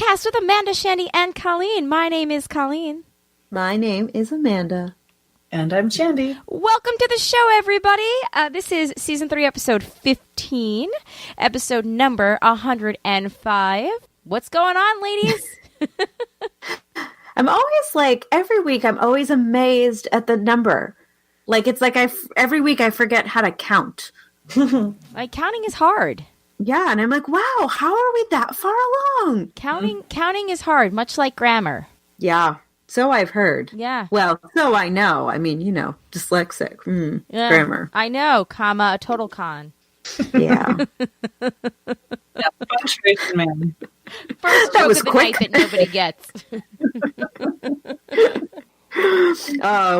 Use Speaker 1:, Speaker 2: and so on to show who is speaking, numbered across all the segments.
Speaker 1: podcast with Amanda, Shandy, and Colleen. My name is Colleen.
Speaker 2: My name is Amanda.
Speaker 3: And I'm Shandy.
Speaker 1: Welcome to the show, everybody. This is Season 3, Episode 15, episode number 105. What's going on, ladies?
Speaker 2: I'm always like, every week, I'm always amazed at the number. Like, it's like every week I forget how to count.
Speaker 1: Like, counting is hard.
Speaker 2: Yeah, and I'm like, wow, how are we that far along?
Speaker 1: Counting is hard, much like grammar.
Speaker 2: Yeah, so I've heard.
Speaker 1: Yeah.
Speaker 2: Well, so I know. I mean, dyslexic.
Speaker 1: Yeah,
Speaker 2: grammar.
Speaker 1: I know, comma, a total con.
Speaker 2: Yeah.
Speaker 3: Yeah, punctuation man.
Speaker 1: First joke of the night that nobody gets.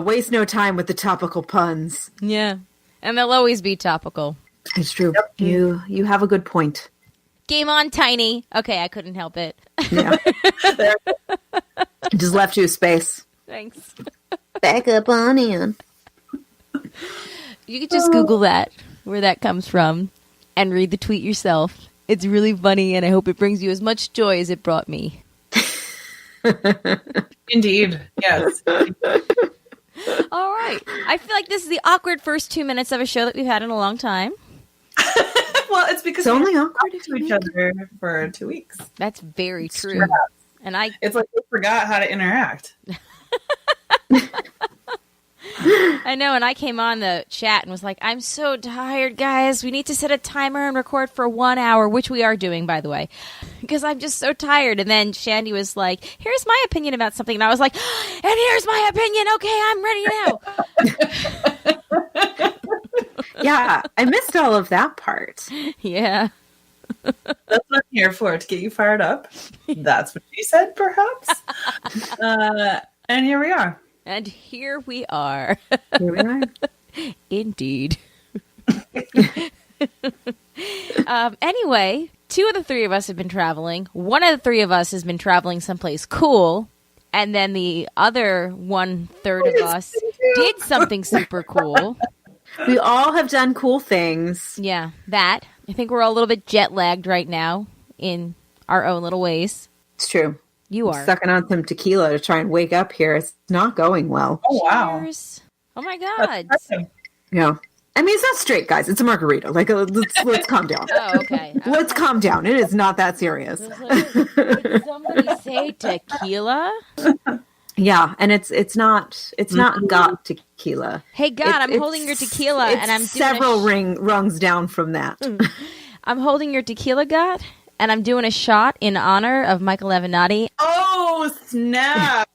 Speaker 2: Waste no time with the topical puns.
Speaker 1: Yeah. And they'll always be topical.
Speaker 2: It's true.
Speaker 3: Yep.
Speaker 2: You have a good point.
Speaker 1: Game on, Tiny. Okay, I couldn't help it.
Speaker 2: Yeah. Just left you a space.
Speaker 1: Thanks.
Speaker 2: Back up on in.
Speaker 1: You could just Google that, where that comes from, and read the tweet yourself. It's really funny, and I hope it brings you as much joy as it brought me.
Speaker 3: Indeed. Yes.
Speaker 1: All right. I feel like this is the awkward first 2 minutes of a show that we've had in a long time.
Speaker 3: Well, it's because
Speaker 2: it's only awkward
Speaker 3: to each other for 2 weeks.
Speaker 1: That's very true.
Speaker 3: Stress.
Speaker 1: And
Speaker 3: it's like we forgot how to interact.
Speaker 1: I know, and I came on the chat and was like, I'm so tired, guys. We need to set a timer and record for 1 hour, which we are doing, by the way, because I'm just so tired. And then Shandy was like, here's my opinion about something. And I was like, and here's my opinion. Okay, I'm ready now.
Speaker 2: Yeah, I missed all of that part.
Speaker 1: Yeah.
Speaker 3: That's what I'm here for, to get you fired up. That's what she said, perhaps. And here we are.
Speaker 1: And here we are.
Speaker 2: Here we are.
Speaker 1: Indeed. Anyway, 2 of the 3 of us have been traveling. 1 of the 3 of us has been traveling someplace cool. And then the other 1/3 of us did something super cool.
Speaker 2: We all have done cool things.
Speaker 1: Yeah, that. I think we're all a little bit jet lagged right now in our own little ways.
Speaker 2: It's true.
Speaker 1: You
Speaker 2: I'm
Speaker 1: are.
Speaker 2: sucking on some tequila to try and wake up here. It's not going well.
Speaker 3: Oh, wow.
Speaker 1: Cheers. Oh, my God.
Speaker 2: Yeah. I mean, it's not straight, guys. It's a margarita. Like, let's calm down.
Speaker 1: Oh, okay.
Speaker 2: Let's calm down. It is not that serious.
Speaker 1: Did somebody say tequila?
Speaker 2: Yeah, and it's not got tequila.
Speaker 1: Hey, God, I'm holding your tequila, and I'm doing
Speaker 2: several rungs down from that.
Speaker 1: I'm holding your tequila, God, and I'm doing a shot in honor of Michael Avenatti.
Speaker 3: Oh, snap.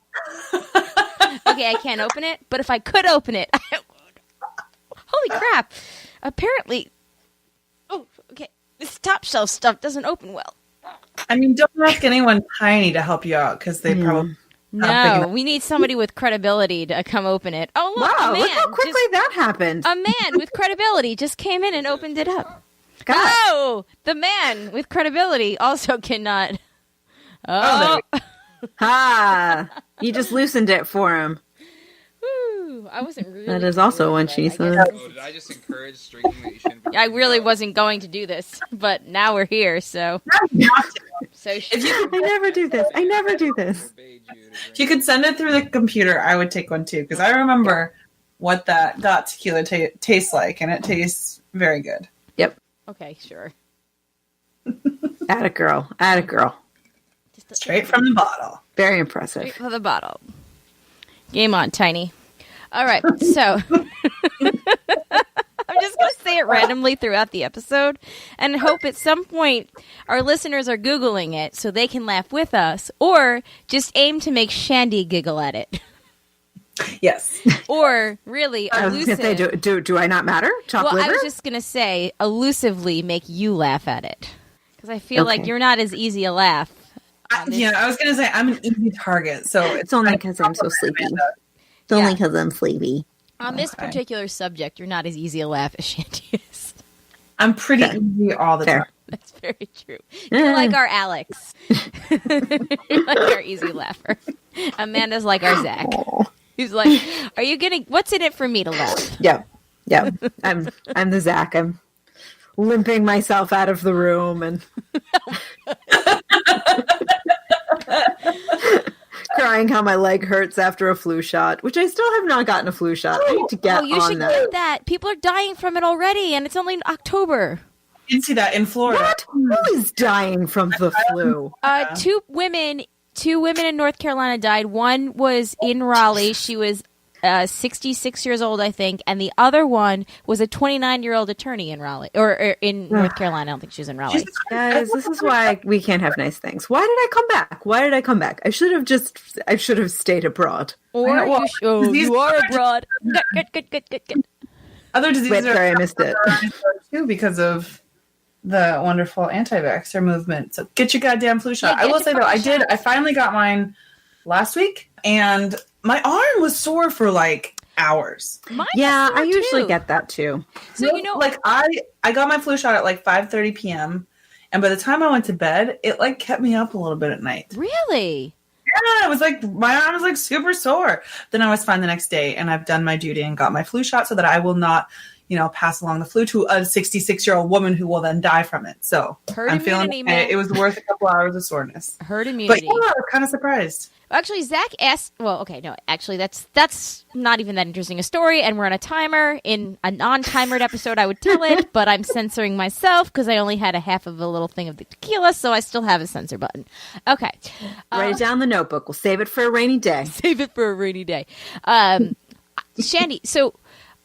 Speaker 1: Okay, I can't open it, but if I could open it, I would. Holy crap. Apparently, okay, this top shelf stuff doesn't open well.
Speaker 3: I mean, don't ask anyone tiny to help you out, because they probably...
Speaker 1: No, we need somebody with credibility to come open it. Oh, look,
Speaker 2: wow,
Speaker 1: a man
Speaker 2: look how quickly that happened.
Speaker 1: A man with credibility just came in and opened it up.
Speaker 2: God.
Speaker 1: Oh, the man with credibility also cannot. Oh.
Speaker 2: Ha! You just loosened it for him.
Speaker 1: Woo, I wasn't really.
Speaker 2: That is also what she said.
Speaker 4: Oh, did I just encourage drinking that you shouldn't be
Speaker 1: I really wasn't going to do this, but now we're here, so.
Speaker 2: I never do this. I never do this.
Speaker 3: If you could send it through the computer, I would take one too, because I remember what that dot tequila tastes like, and it tastes very good.
Speaker 2: Yep.
Speaker 1: Okay, sure.
Speaker 2: Atta girl.
Speaker 3: Straight from the bottle.
Speaker 2: Very impressive.
Speaker 1: Straight for the bottle. Game on, Tiny. All right, so I'm just going to say it randomly throughout the episode and hope at some point our listeners are Googling it so they can laugh with us, or just aim to make Shandy giggle at it.
Speaker 3: Yes.
Speaker 1: Or really elusive.
Speaker 2: Do I not matter? Chopped liver?
Speaker 1: I was just going to say elusively make you laugh at it. Because I feel like you're not as easy a laugh.
Speaker 3: I was going to say I'm an easy target, so
Speaker 2: it's only because I'm so sleepy. It's only because I'm sleepy.
Speaker 1: On this particular subject, you're not as easy a laugh as Shandy is.
Speaker 3: I'm pretty easy all the time.
Speaker 1: That's very true. You're like our Alex. You're like our easy laugher. Amanda's like our Zach. He's like, "Are you gonna? What's in it for me to laugh?"
Speaker 2: Yeah. I'm the Zach. I'm limping myself out of the room and crying how my leg hurts after a flu shot, which I still have not gotten a flu shot. I need to get
Speaker 1: you
Speaker 2: on
Speaker 1: should
Speaker 2: that.
Speaker 1: get that. People are dying from it already, and it's only in October.
Speaker 3: You can see that in Florida.
Speaker 2: What? Who is dying from the flu?
Speaker 1: Two women in North Carolina died. One was in Raleigh. She was 66 years old, I think, and the other one was a 29-year-old attorney in Raleigh or in North Carolina. I don't think she was in Raleigh.
Speaker 2: Guys, this is why we can't have nice things. Why did I come back? I should have stayed abroad.
Speaker 1: Or you are abroad. Good.
Speaker 3: Other diseases
Speaker 2: Wait, sorry, I missed it.
Speaker 3: too because of the wonderful anti-vaxxer movement. So get your goddamn flu shot.
Speaker 1: Yeah,
Speaker 3: I will say though, I finally got mine last week, and my arm was sore for like hours.
Speaker 1: Mine
Speaker 2: Yeah,
Speaker 1: was sore,
Speaker 2: I usually
Speaker 1: too.
Speaker 2: get that too.
Speaker 1: So
Speaker 3: like I got my flu shot at like 5:30 p.m. and by the time I went to bed, it like kept me up a little bit at night.
Speaker 1: Really?
Speaker 3: Yeah, it was like my arm was like super sore. Then I was fine the next day, and I've done my duty and got my flu shot so that I will not, pass along the flu to a 66-year-old woman who will then die from it. So
Speaker 1: Herd
Speaker 3: I'm feeling
Speaker 1: immunity, man.
Speaker 3: it was worth a couple hours of soreness.
Speaker 1: Herd
Speaker 3: But
Speaker 1: immunity.
Speaker 3: yeah, I was kind of surprised.
Speaker 1: Actually, Zach asked. Well, okay, no. Actually, that's not even that interesting a story, and we're on a timer. In a non-timered episode, I would tell it, but I'm censoring myself because I only had a half of a little thing of the tequila, so I still have a censor button. Okay,
Speaker 2: Write it down in the notebook. We'll save it for a rainy day.
Speaker 1: save it for a rainy day. Shandy, so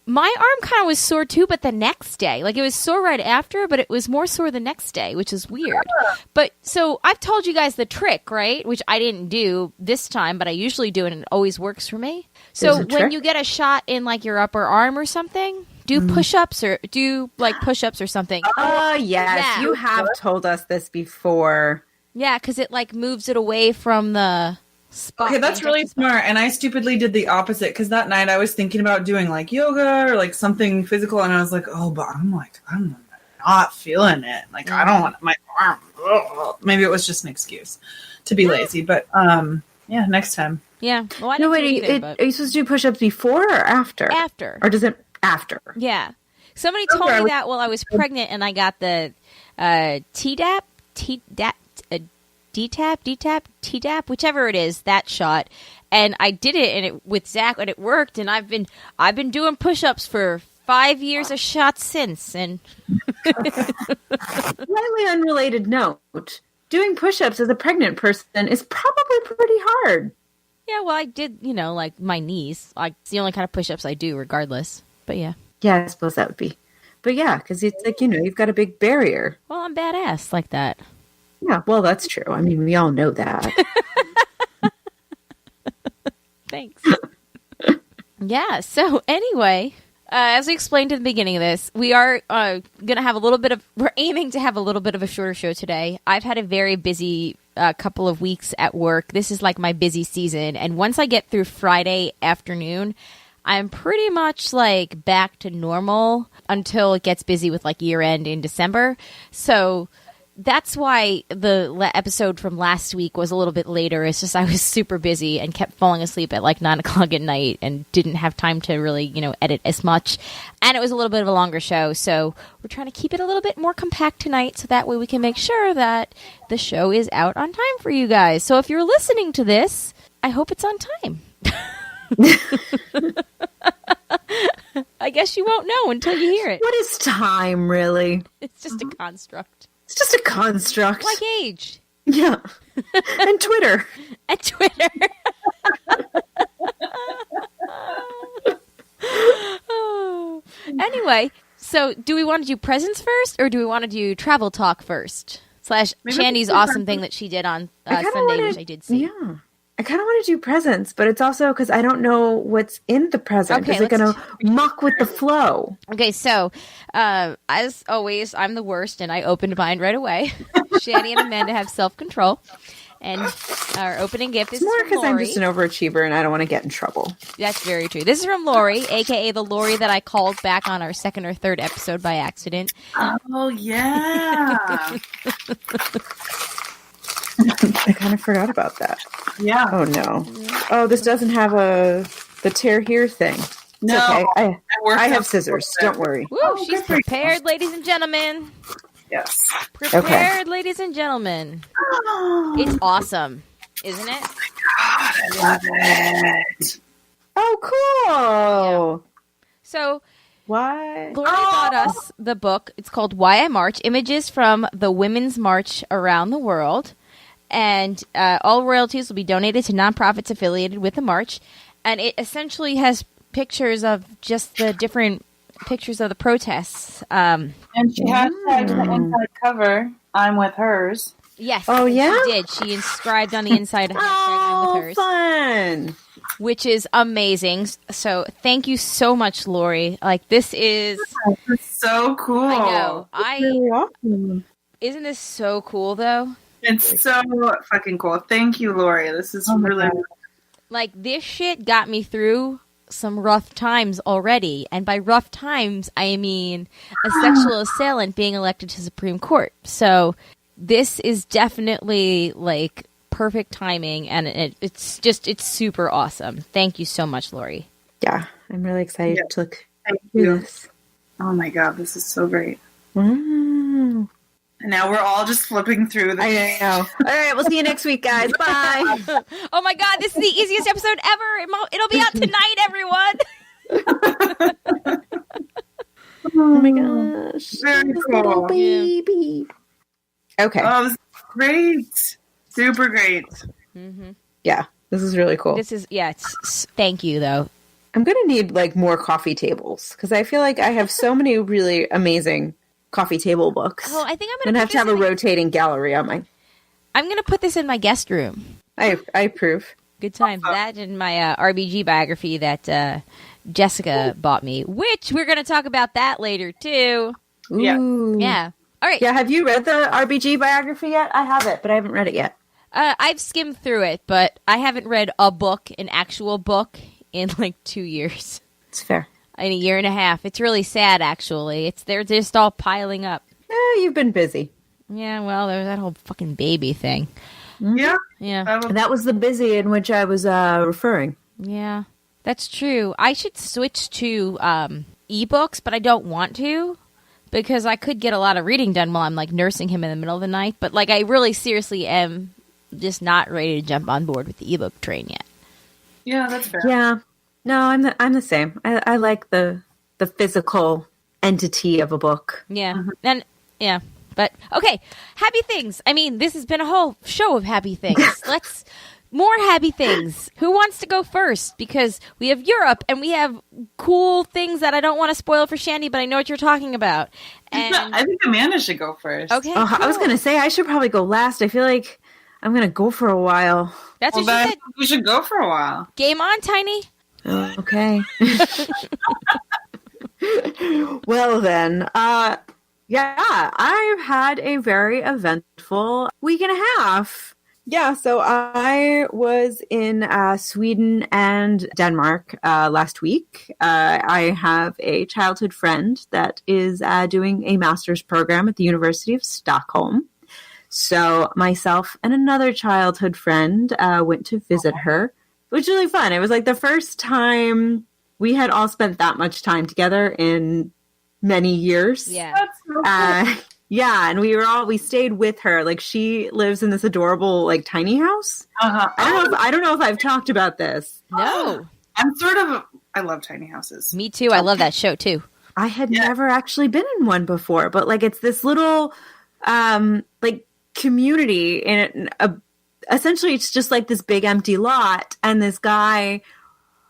Speaker 1: my arm kind of was sore too, but the next day. Like, it was sore right after, but it was more sore the next day, which is weird. But, so, I've told you guys the trick, right? Which I didn't do this time, but I usually do, and it always works for me. So,
Speaker 2: There's a
Speaker 1: when
Speaker 2: trick?
Speaker 1: you get a shot in, like, your upper arm or something, do push-ups or push-ups or something.
Speaker 2: Oh, yes.
Speaker 1: Yeah.
Speaker 2: You have told us this before.
Speaker 1: Yeah, because it, like, moves it away from the spot.
Speaker 3: Okay, that's really smart. And I stupidly did the opposite because that night I was thinking about doing like yoga or like something physical, and I was like, oh, but I'm not feeling it. Like I don't want my arm. Ugh. Maybe it was just an excuse to be lazy, but yeah, next time.
Speaker 1: Yeah. Well, I
Speaker 2: No,
Speaker 1: didn't
Speaker 2: wait,
Speaker 1: do either, but
Speaker 2: are you supposed to do push-ups before or after?
Speaker 1: after.
Speaker 2: Or does it after?
Speaker 1: Yeah. Somebody told me that while I was pregnant, and I got the Tdap, Tdap, whichever it is, that shot, and I did it, and it with Zach, and it worked, and I've been doing push-ups for 5 years of shots since, and
Speaker 2: Slightly unrelated note. Doing push-ups as a pregnant person is probably pretty hard.
Speaker 1: yeah, well, I did, like my knees. It's the only kind of push-ups I do, regardless. But yeah,
Speaker 2: Yeah, I suppose that would be. But yeah, because it's like, you've got a big barrier.
Speaker 1: well, I'm badass like that.
Speaker 2: Yeah, well, that's true. I mean, we all know that.
Speaker 1: Thanks. Yeah. So anyway, as we explained at the beginning of this, we are we're aiming to have a little bit of a shorter show today. I've had a very busy couple of weeks at work. This is like my busy season. And once I get through Friday afternoon, I'm pretty much like back to normal until it gets busy with like year end in December. So that's why the episode from last week was a little bit later. It's just I was super busy and kept falling asleep at like 9 o'clock at night and didn't have time to really, edit as much. And it was a little bit of a longer show. So we're trying to keep it a little bit more compact tonight so that way we can make sure that the show is out on time for you guys. So if you're listening to this, I hope it's on time. I guess you won't know until you hear it.
Speaker 2: What is time, really?
Speaker 1: It's just a construct.
Speaker 2: It's just a construct.
Speaker 1: Like age.
Speaker 2: Yeah. And Twitter.
Speaker 1: And Twitter. Anyway, so do we want to do presents first, or do we want to do travel talk first? / Shandy's awesome thing that she did on Sunday, which I did see.
Speaker 2: Yeah. I kind of want to do presents, but it's also because I don't know what's in the present.
Speaker 1: Okay,
Speaker 2: Is it going to muck with the flow?
Speaker 1: Okay, so as always, I'm the worst, and I opened mine right away. Shandy and Amanda have self-control, and our opening gift is
Speaker 2: It's more
Speaker 1: from
Speaker 2: because I'm
Speaker 1: Lori.
Speaker 2: just an overachiever and I don't want to get in trouble.
Speaker 1: That's very true. This is from Lori, a.k.a. the Lori that I called back on our second or third episode by accident.
Speaker 3: Oh yeah.
Speaker 2: I kind of forgot about that.
Speaker 3: Yeah.
Speaker 2: Oh, no. Oh, this doesn't have the tear here thing. It's
Speaker 3: No.
Speaker 2: okay.
Speaker 3: worked
Speaker 2: I
Speaker 3: out
Speaker 2: have scissors. Don't worry.
Speaker 1: Woo, she's
Speaker 3: good for you.
Speaker 1: prepared, ladies and gentlemen.
Speaker 3: Yes.
Speaker 1: Prepared, ladies and gentlemen. It's awesome, isn't it?
Speaker 3: God, love it.
Speaker 2: Oh, cool.
Speaker 1: So
Speaker 2: What?
Speaker 1: Lori bought us the book. It's called Why I March, Images from the Women's March Around the World. And all royalties will be donated to nonprofits affiliated with the march. And it essentially has pictures of just the different pictures of the protests.
Speaker 3: And she hashtagged the inside cover. I'm with hers.
Speaker 1: Yes.
Speaker 2: Oh, yeah?
Speaker 1: She did. She inscribed on the inside hashtag I'm with hers.
Speaker 2: Fun.
Speaker 1: Which is amazing. So thank you so much, Lori. Like, this is...
Speaker 3: It's so cool.
Speaker 1: I know.
Speaker 2: Really awesome.
Speaker 1: Isn't this so cool, though?
Speaker 3: It's so fucking cool. Thank you, Lori. This is really...
Speaker 1: Like, this shit got me through some rough times already. And by rough times, I mean a sexual assailant being elected to Supreme Court. So this is definitely, like, perfect timing. And it's super awesome. Thank you so much, Lori.
Speaker 2: Yeah, I'm really excited to look
Speaker 3: Thank
Speaker 2: through
Speaker 3: you.
Speaker 2: this.
Speaker 3: Oh my god, this is so great.
Speaker 2: Wow.
Speaker 3: And now we're all just flipping through the...
Speaker 2: I know. All right, we'll see you next week, guys. Bye.
Speaker 1: Oh my god, this is the easiest episode ever. It'll be out tonight, everyone.
Speaker 2: Oh my gosh.
Speaker 3: Very
Speaker 2: This
Speaker 3: cool.
Speaker 2: little baby. Okay.
Speaker 3: Oh, this is great. Super great.
Speaker 2: Yeah, this is really cool.
Speaker 1: This is, thank you, though.
Speaker 2: I'm going to need like more coffee tables because I feel like I have so many really amazing coffee table books.
Speaker 1: Oh, I think I'm
Speaker 2: I'm
Speaker 1: going
Speaker 2: going to have a rotating gallery on my...
Speaker 1: I'm going to put this in my guest room.
Speaker 2: I approve.
Speaker 1: Good times. That and my RBG biography that Jessica bought me, which we're going to talk about that later, too.
Speaker 2: Ooh.
Speaker 1: Yeah. All right.
Speaker 2: Yeah, have you read the RBG biography yet? I have it, but I haven't read it yet.
Speaker 1: I've skimmed through it, but I haven't read a book, an actual book, in like 2 years.
Speaker 2: It's fair.
Speaker 1: In a year and a half. It's really sad, actually. They're just all piling up.
Speaker 2: You've been busy.
Speaker 1: Yeah, well, there's that whole fucking baby thing.
Speaker 3: Yeah.
Speaker 1: Yeah.
Speaker 2: That was the busy in which I was referring.
Speaker 1: Yeah, that's true. I should switch to ebooks, but I don't want to because I could get a lot of reading done while I'm like nursing him in the middle of the night. But like, I really seriously am just not ready to jump on board with the ebook train yet.
Speaker 3: Yeah, that's fair.
Speaker 2: Yeah. No, I'm the same. I like the physical entity of a book.
Speaker 1: Yeah, and yeah. But, okay, happy things. I mean, this has been a whole show of happy things. Let's, more happy things. Who wants to go first? Because we have Europe, and we have cool things that I don't want to spoil for Shandy, but I know what you're talking about. And
Speaker 3: I think Amanda should go first.
Speaker 1: okay,
Speaker 2: Oh, I was
Speaker 1: cool.
Speaker 2: going to say I should probably go last. I feel like I'm going to go for a while.
Speaker 1: That's
Speaker 3: Well,
Speaker 1: what she
Speaker 3: then
Speaker 1: said.
Speaker 3: we should go for a while.
Speaker 1: Game on, Tiny.
Speaker 2: Okay. Well, then, yeah, I've had a very eventful week and a half. Yeah, so I was in Sweden and Denmark last week. I have a childhood friend that is doing a master's program at the University of Stockholm. So myself and another childhood friend went to visit her, which was really fun. It was like the first time we had all spent that much time together in many years.
Speaker 1: Yeah.
Speaker 3: That's so cool.
Speaker 2: Yeah, and we stayed with her. Like, she lives in this adorable like tiny house.
Speaker 3: Uh-huh.
Speaker 2: I don't know if I've talked about this.
Speaker 1: No.
Speaker 3: I love tiny houses.
Speaker 1: Me too. I love that show, too.
Speaker 2: I had never actually been in one before, but like it's this little like community, and essentially it's just like this big empty lot, and this guy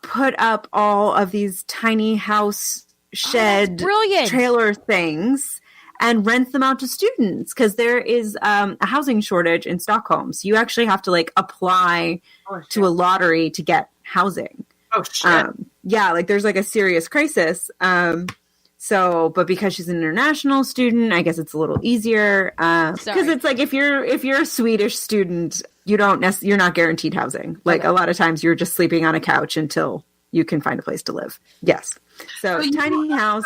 Speaker 2: put up all of these tiny house shed
Speaker 1: brilliant.
Speaker 2: trailer things and rent them out to students because there is a housing shortage in Stockholm. So you actually have to like apply to a lottery to get housing.
Speaker 3: Oh shit.
Speaker 2: Yeah, like there's like a serious crisis. But because she's an international student, I guess it's a little easier. Because it's like if you're a Swedish student, you're not guaranteed housing. Like a lot of times you're just sleeping on a couch until you can find a place to live. Yes. So tiny house.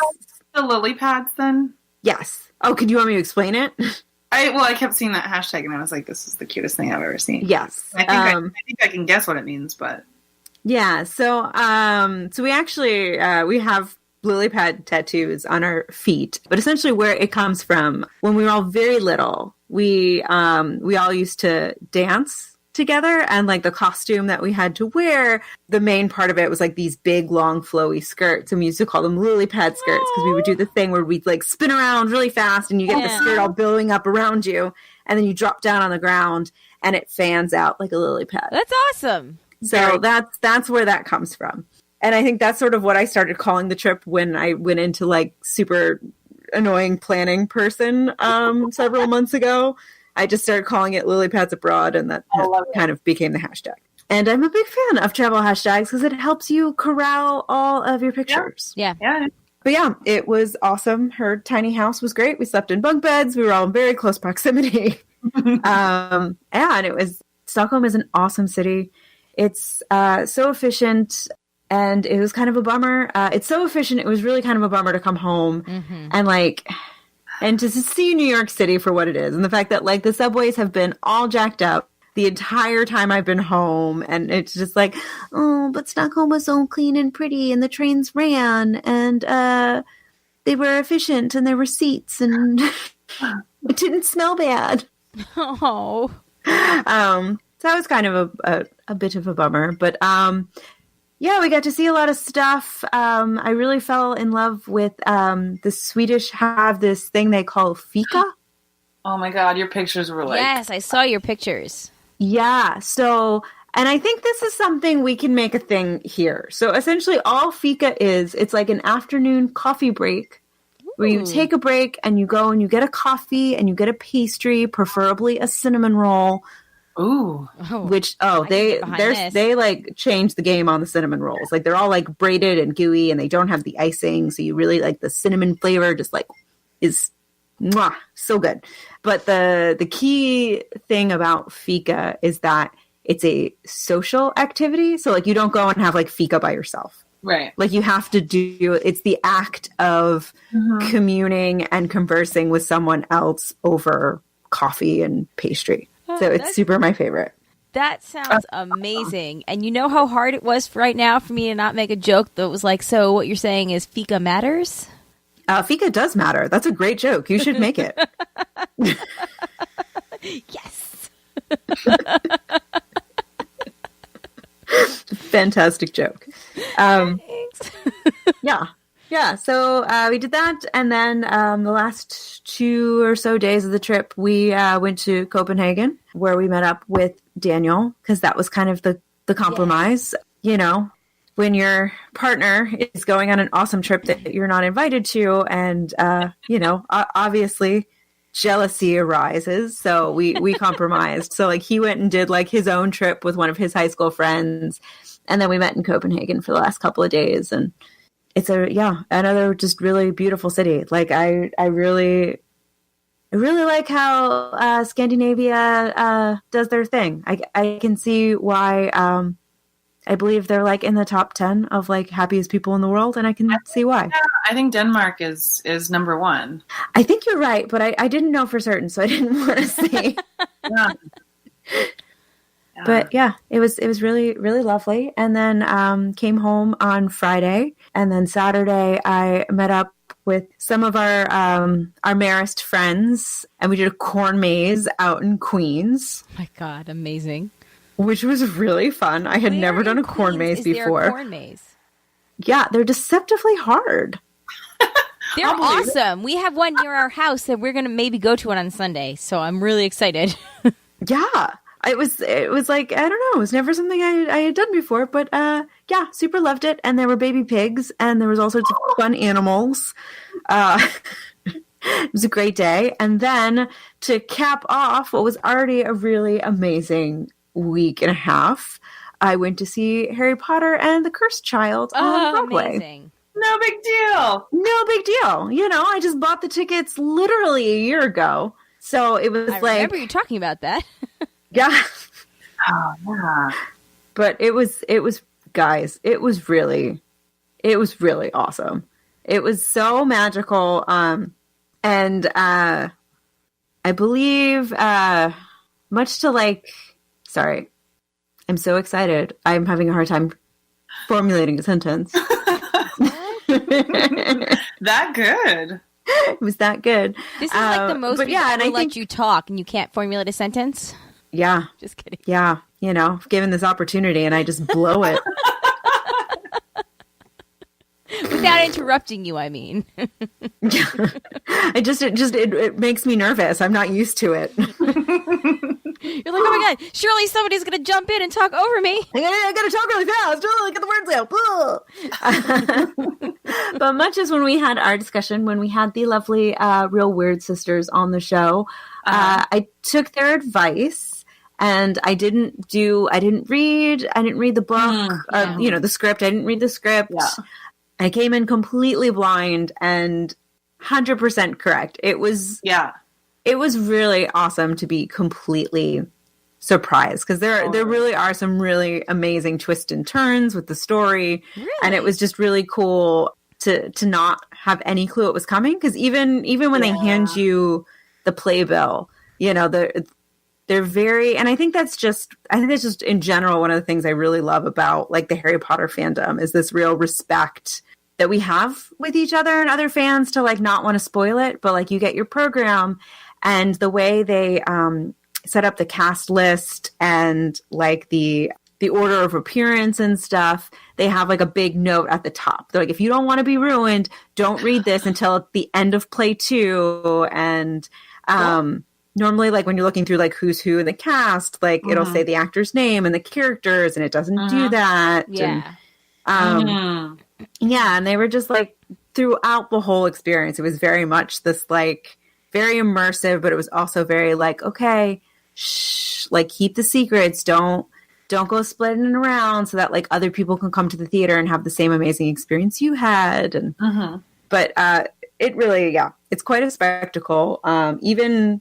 Speaker 3: The lily pads then?
Speaker 2: Yes. Oh, could you want me to explain it?
Speaker 3: I kept seeing that hashtag and I was like, this is the cutest thing I've ever seen.
Speaker 2: Yes.
Speaker 3: I think I can guess what it means, but
Speaker 2: yeah. So we actually we have lily pad tattoos on our feet, but essentially where it comes from, when we were all very little, we all used to dance together, and like the costume that we had to wear, the main part of it was like these big long flowy skirts, and we used to call them lily pad skirts because we would do the thing where we'd like spin around really fast and you get the skirt all billowing up around you, and then you drop down on the ground and it fans out like a lily pad.
Speaker 1: That's awesome.
Speaker 2: So that's where that comes from. And I think that's sort of what I started calling the trip when I went into like super annoying planning person several months ago. I just started calling it Lily Pads Abroad, and that kind of became the hashtag. And I'm a big fan of travel hashtags because it helps you corral all of your pictures.
Speaker 1: Yeah.
Speaker 2: But yeah, it was awesome. Her tiny house was great. We slept in bunk beds. We were all in very close proximity. And Stockholm is an awesome city. It's so efficient, and it was kind of a bummer. It's so efficient, it was really kind of a bummer to come home and to see New York City for what it is. And the fact that like the subways have been all jacked up the entire time I've been home. And it's just like, oh, but Stockholm was so clean and pretty, and the trains ran, and they were efficient, and there were seats, and it didn't smell bad.
Speaker 1: Oh.
Speaker 2: So that was kind of a bit of a bummer. But yeah, we got to see a lot of stuff. I really fell in love with the Swedish have this thing they call fika.
Speaker 3: Oh my God, your pictures were like...
Speaker 1: Yes, I saw your pictures.
Speaker 2: Yeah, so, and I think this is something we can make a thing here. So essentially all fika is, it's like an afternoon coffee break where you take a break and you go and you get a coffee and you get a pastry, preferably a cinnamon roll.
Speaker 3: Ooh.
Speaker 2: Which they like changed the game on the cinnamon rolls. Like they're all like braided and gooey, and they don't have the icing, so you really like the cinnamon flavor. Just like is so good. But the key thing about fika is that it's a social activity. So like you don't go and have like fika by yourself.
Speaker 3: Right.
Speaker 2: Like you have to it's the act of communing and conversing with someone else over coffee and pastry. So it's super my favorite.
Speaker 1: That sounds amazing. And you know how hard it was right now for me to not make a joke that was like, so what you're saying is fika matters?
Speaker 2: Fika does matter. That's a great joke. You should make it.
Speaker 1: Yes.
Speaker 2: Fantastic joke.
Speaker 1: Thanks.
Speaker 2: Yeah. So we did that. And then the last 2 or so days of the trip, we went to Copenhagen, where we met up with Daniel, because that was kind of the compromise. You know, when your partner is going on an awesome trip that you're not invited to, and, you know, obviously jealousy arises. So we compromised. So like he went and did like his own trip with one of his high school friends. And then we met in Copenhagen for the last couple of days. And it's another just really beautiful city. Like I really like how Scandinavia does their thing. I can see why I believe they're like in the top 10 of like happiest people in the world, and I can see why.
Speaker 3: Yeah, I think Denmark is number 1.
Speaker 2: I think you're right, but I didn't know for certain, so I didn't want to say. But yeah, it was really, really lovely. And then came home on Friday, and then Saturday I met up with some of our Marist friends, and we did a corn maze out in Queens.
Speaker 1: Oh my God, amazing.
Speaker 2: Which was really fun. I had never done a corn maze before.
Speaker 1: There a corn maze?
Speaker 2: Yeah, they're deceptively hard.
Speaker 1: They're awesome. We have one near our house that we're going to maybe go to one on Sunday. So I'm really excited.
Speaker 2: Yeah. It was like, I don't know, it was never something I had done before, but yeah, super loved it. And there were baby pigs, and there was all sorts of fun animals. It was a great day. And then to cap off what was already a really amazing week and a half, I went to see Harry Potter and the Cursed Child on Broadway.
Speaker 1: Amazing.
Speaker 3: No big deal.
Speaker 2: No big deal. You know, I just bought the tickets literally a year ago. So it was
Speaker 1: I remember you talking about that.
Speaker 2: Yeah.
Speaker 3: Oh, yeah.
Speaker 2: But it was guys, it was really awesome. It was so magical. And I believe much to like, sorry, I'm so excited. I'm having a hard time formulating a sentence.
Speaker 3: That good.
Speaker 2: It was that good.
Speaker 1: This is like the most people
Speaker 2: and I
Speaker 1: let you talk and you can't formulate a sentence.
Speaker 2: Yeah.
Speaker 1: Just kidding.
Speaker 2: Yeah. You know, given this opportunity and I just blow it.
Speaker 1: Without interrupting you, I mean.
Speaker 2: It makes me nervous. I'm not used to it.
Speaker 1: You're like, oh my God, surely somebody's going to jump in and talk over me.
Speaker 2: I gotta talk really fast. Get the words out. But much as when we had our discussion, when we had the lovely Real Weird Sisters on the show, I took their advice and I didn't read the book, the script. I didn't read the script.
Speaker 3: Yeah.
Speaker 2: I came in completely blind and 100% correct. It was really awesome to be completely surprised because there really are some really amazing twists and turns with the story.
Speaker 1: Really?
Speaker 2: And it was just really cool to not have any clue it was coming because even when they hand you the playbill, you know, they're very, and I think that's just in general one of the things I really love about like the Harry Potter fandom is this real respect that we have with each other and other fans to like not want to spoil it, but like you get your program and the way they set up the cast list and like the order of appearance and stuff, they have like a big note at the top. They're like, if you don't want to be ruined, don't read this until the end of play 2. And normally like when you're looking through like who's who in the cast, like it'll say the actor's name and the characters and it doesn't do that.
Speaker 1: Yeah.
Speaker 2: And, yeah, and they were just like throughout the whole experience, it was very much this like very immersive, but it was also very like, okay, shh, like keep the secrets, don't go splitting it around so that like other people can come to the theater and have the same amazing experience you had. And but it really, it's quite a spectacle. Even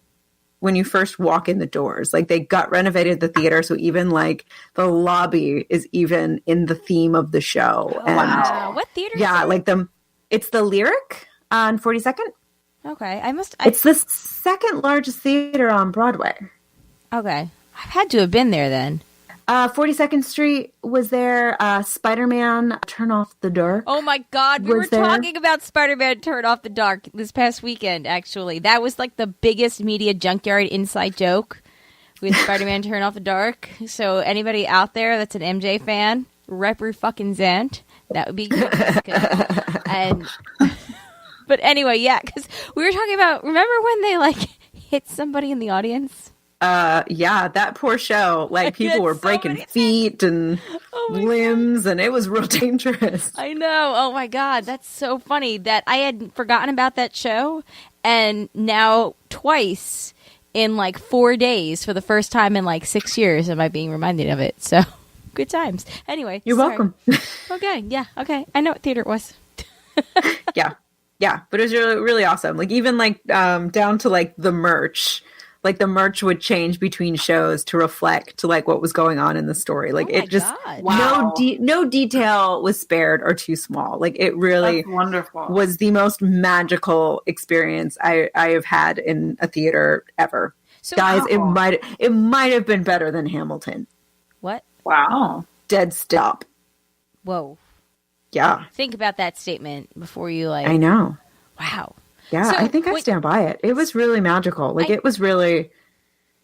Speaker 2: when you first walk in the doors, like they gut renovated the theater. So even like the lobby is even in the theme of the show.
Speaker 1: Oh,
Speaker 2: and
Speaker 1: wow. What theater is it?
Speaker 2: like it's the Lyric on 42nd.
Speaker 1: Okay.
Speaker 2: It's the second largest theater on Broadway.
Speaker 1: Okay. I've had to have been there then.
Speaker 2: 42nd Street was there. Spider-Man Turn Off the Dark.
Speaker 1: Oh my God. We were
Speaker 2: there.
Speaker 1: talking about Spider-Man Turn Off the Dark this past weekend, actually. That was like the biggest media junkyard inside joke with Spider-Man Turn Off the Dark. So anybody out there that's an MJ fan, represent. That would be good. And but anyway, yeah, because we were talking about, remember when they like hit somebody in the audience?
Speaker 2: That poor show. Like people were breaking feet and limbs, and it was real dangerous.
Speaker 1: I know. Oh my God, that's so funny that I had forgotten about that show, and now twice in like 4 days for the first time in like 6 years am I being reminded of it. So good times. Anyway,
Speaker 2: you're welcome.
Speaker 1: Okay, yeah, okay. I know what theater it was.
Speaker 2: Yeah, but it was really, really awesome. Like even like down to like the merch. Like the merch would change between shows to reflect to like what was going on in the story. Like it just no detail was spared or too small. Like it really was the most magical experience I have had in a theater ever. So, guys, it might have been better than Hamilton.
Speaker 1: What?
Speaker 3: Wow.
Speaker 2: Dead stop.
Speaker 1: Whoa.
Speaker 2: Yeah.
Speaker 1: Think about that statement before you like.
Speaker 2: I know.
Speaker 1: Wow.
Speaker 2: Yeah, so, I think I stand by it. It was really magical. Like it was really,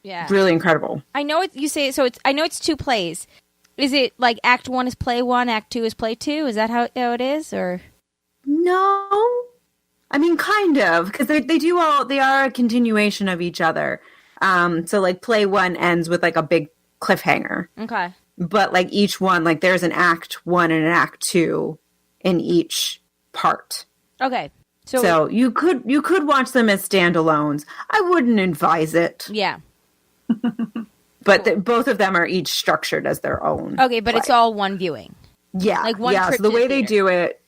Speaker 2: really incredible.
Speaker 1: I know it. You say so. I know it's 2 plays. Is it like Act 1 is play 1, Act 2 is play 2? Is that how it is, or
Speaker 2: no? I mean, kind of, because they are a continuation of each other. So like play 1 ends with like a big cliffhanger.
Speaker 1: Okay.
Speaker 2: But like each one, like there's an Act 1 and an Act 2 in each part.
Speaker 1: Okay.
Speaker 2: So you could watch them as standalones. I wouldn't advise it.
Speaker 1: Yeah.
Speaker 2: But both of them are each structured as their own.
Speaker 1: Okay, but it's all one viewing.
Speaker 2: Yeah.
Speaker 1: Like one trip
Speaker 2: so the
Speaker 1: to
Speaker 2: way
Speaker 1: the
Speaker 2: they do it,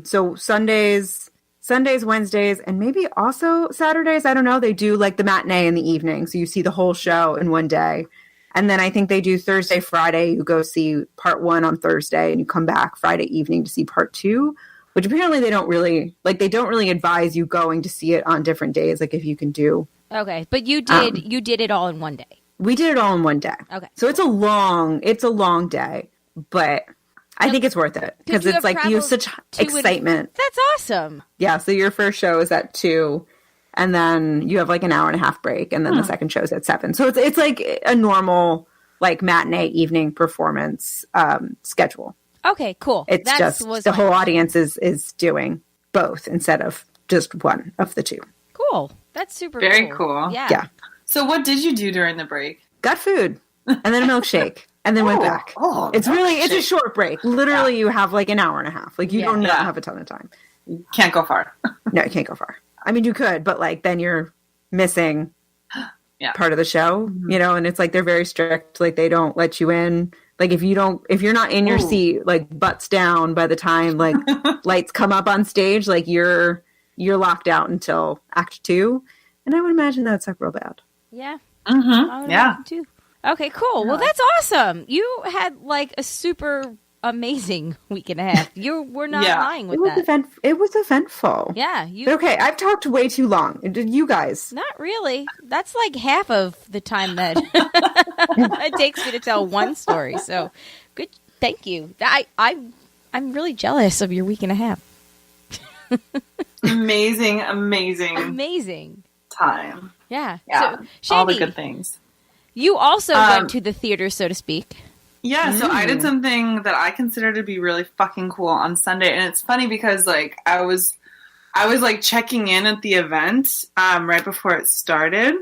Speaker 2: so Sundays, Wednesdays, and maybe also Saturdays, I don't know, they do like the matinee in the evening. So you see the whole show in one day. And then I think they do Thursday, Friday. You go see part 1 on Thursday and you come back Friday evening to see part 2. Which apparently they don't really advise you going to see it on different days, like if you can do.
Speaker 1: Okay, but you did it all in one day.
Speaker 2: We did it all in one day. Okay. So it's a long day, but I think it's worth it because it's like you have such excitement.
Speaker 1: That's awesome.
Speaker 2: Yeah, so your first show is at 2, and then you have like an hour and a half break, and then the second show's at 7. So it's like a normal like matinee evening performance schedule.
Speaker 1: Okay, cool.
Speaker 2: It's just the whole audience is doing both instead of just one of the two.
Speaker 1: Cool. That's super
Speaker 3: Very cool.
Speaker 1: Yeah.
Speaker 3: So what did you do during the break?
Speaker 2: Got food and then a milkshake and then went back. It's a short break. Literally, you have like an hour and a half. Like you don't have a ton of time.
Speaker 3: You can't go far.
Speaker 2: No, you can't go far. I mean, you could, but like then you're missing part of the show, you know, and it's like they're very strict. Like they don't let you in. Like if you're not in your seat, like butts down by the time like lights come up on stage, like you're locked out until Act 2. And I would imagine that's like real bad.
Speaker 1: Yeah.
Speaker 3: Mm-hmm. Yeah.
Speaker 1: Too. Okay, cool. Well, that's awesome. You had like a super amazing week and a half. You were not lying with that.
Speaker 2: It was eventful.
Speaker 1: Yeah.
Speaker 2: Okay, I've talked way too long. Did you guys?
Speaker 1: Not really. That's like half of the time that it takes me to tell one story. So good. Thank you. I'm really jealous of your week and a half.
Speaker 3: Amazing time.
Speaker 1: Yeah.
Speaker 3: Yeah.
Speaker 1: So, Shandy,
Speaker 3: all the good things.
Speaker 1: You also went to the theater, so to speak.
Speaker 3: Yeah, so I did something that I consider to be really fucking cool on Sunday, and it's funny because like I was like checking in at the event right before it started.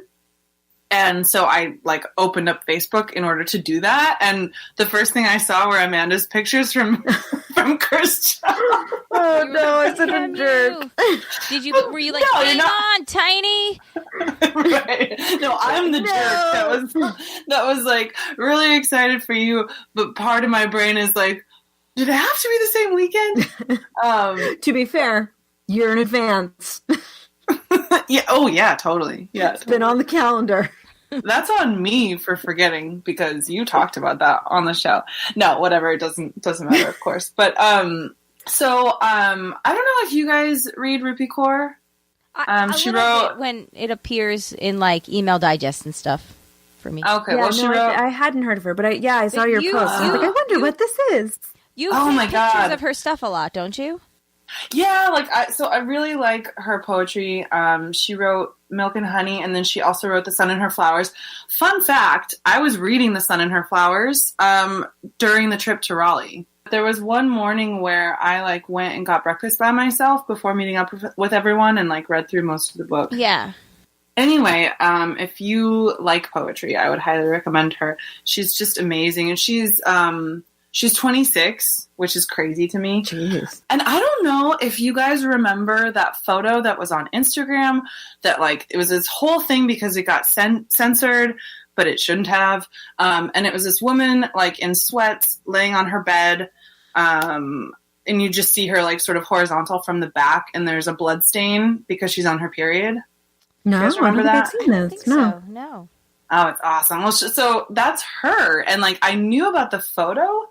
Speaker 3: And so I like opened up Facebook in order to do that, and the first thing I saw were Amanda's pictures from Cooperstown.
Speaker 2: Oh no, I'm such a jerk.
Speaker 1: Were you like, hang on, Tiny?
Speaker 3: Right. No, I'm the jerk that was like really excited for you, but part of my brain is like, did it have to be the same weekend?
Speaker 2: To be fair, you're in advance.
Speaker 3: Yeah. Oh yeah, totally. Yeah.
Speaker 2: It's been on the calendar.
Speaker 3: That's on me for forgetting because you talked about that on the show. No, whatever. It doesn't matter, of course. But so I don't know if you guys read Rupi Kaur. She wrote
Speaker 1: when it appears in like email digest and stuff for me.
Speaker 3: Okay,
Speaker 2: yeah,
Speaker 3: well, she wrote.
Speaker 2: I hadn't heard of her, but I saw your post. I was like, I wonder what this is.
Speaker 1: You take pictures of her stuff a lot, don't you?
Speaker 3: Yeah, like I really like her poetry. She wrote Milk and Honey, and then she also wrote The Sun and Her Flowers. Fun fact, I was reading The Sun and Her Flowers during the trip to Raleigh. There was one morning where I like went and got breakfast by myself before meeting up with everyone and like read through most of the book.
Speaker 1: Yeah.
Speaker 3: Anyway, if you like poetry, I would highly recommend her. She's just amazing, and she's 26, which is crazy to me.
Speaker 2: Jeez. And
Speaker 3: I don't know if you guys remember that photo that was on Instagram that like, it was this whole thing because it got censored, but it shouldn't have. And it was this woman like in sweats laying on her bed. And you just see her like sort of horizontal from the back, and there's a blood stain because she's on her period.
Speaker 2: No,
Speaker 3: you guys remember that?
Speaker 2: I've seen this.
Speaker 1: I think so. No.
Speaker 3: Oh, it's awesome. Well, so that's her. And like, I knew about the photo,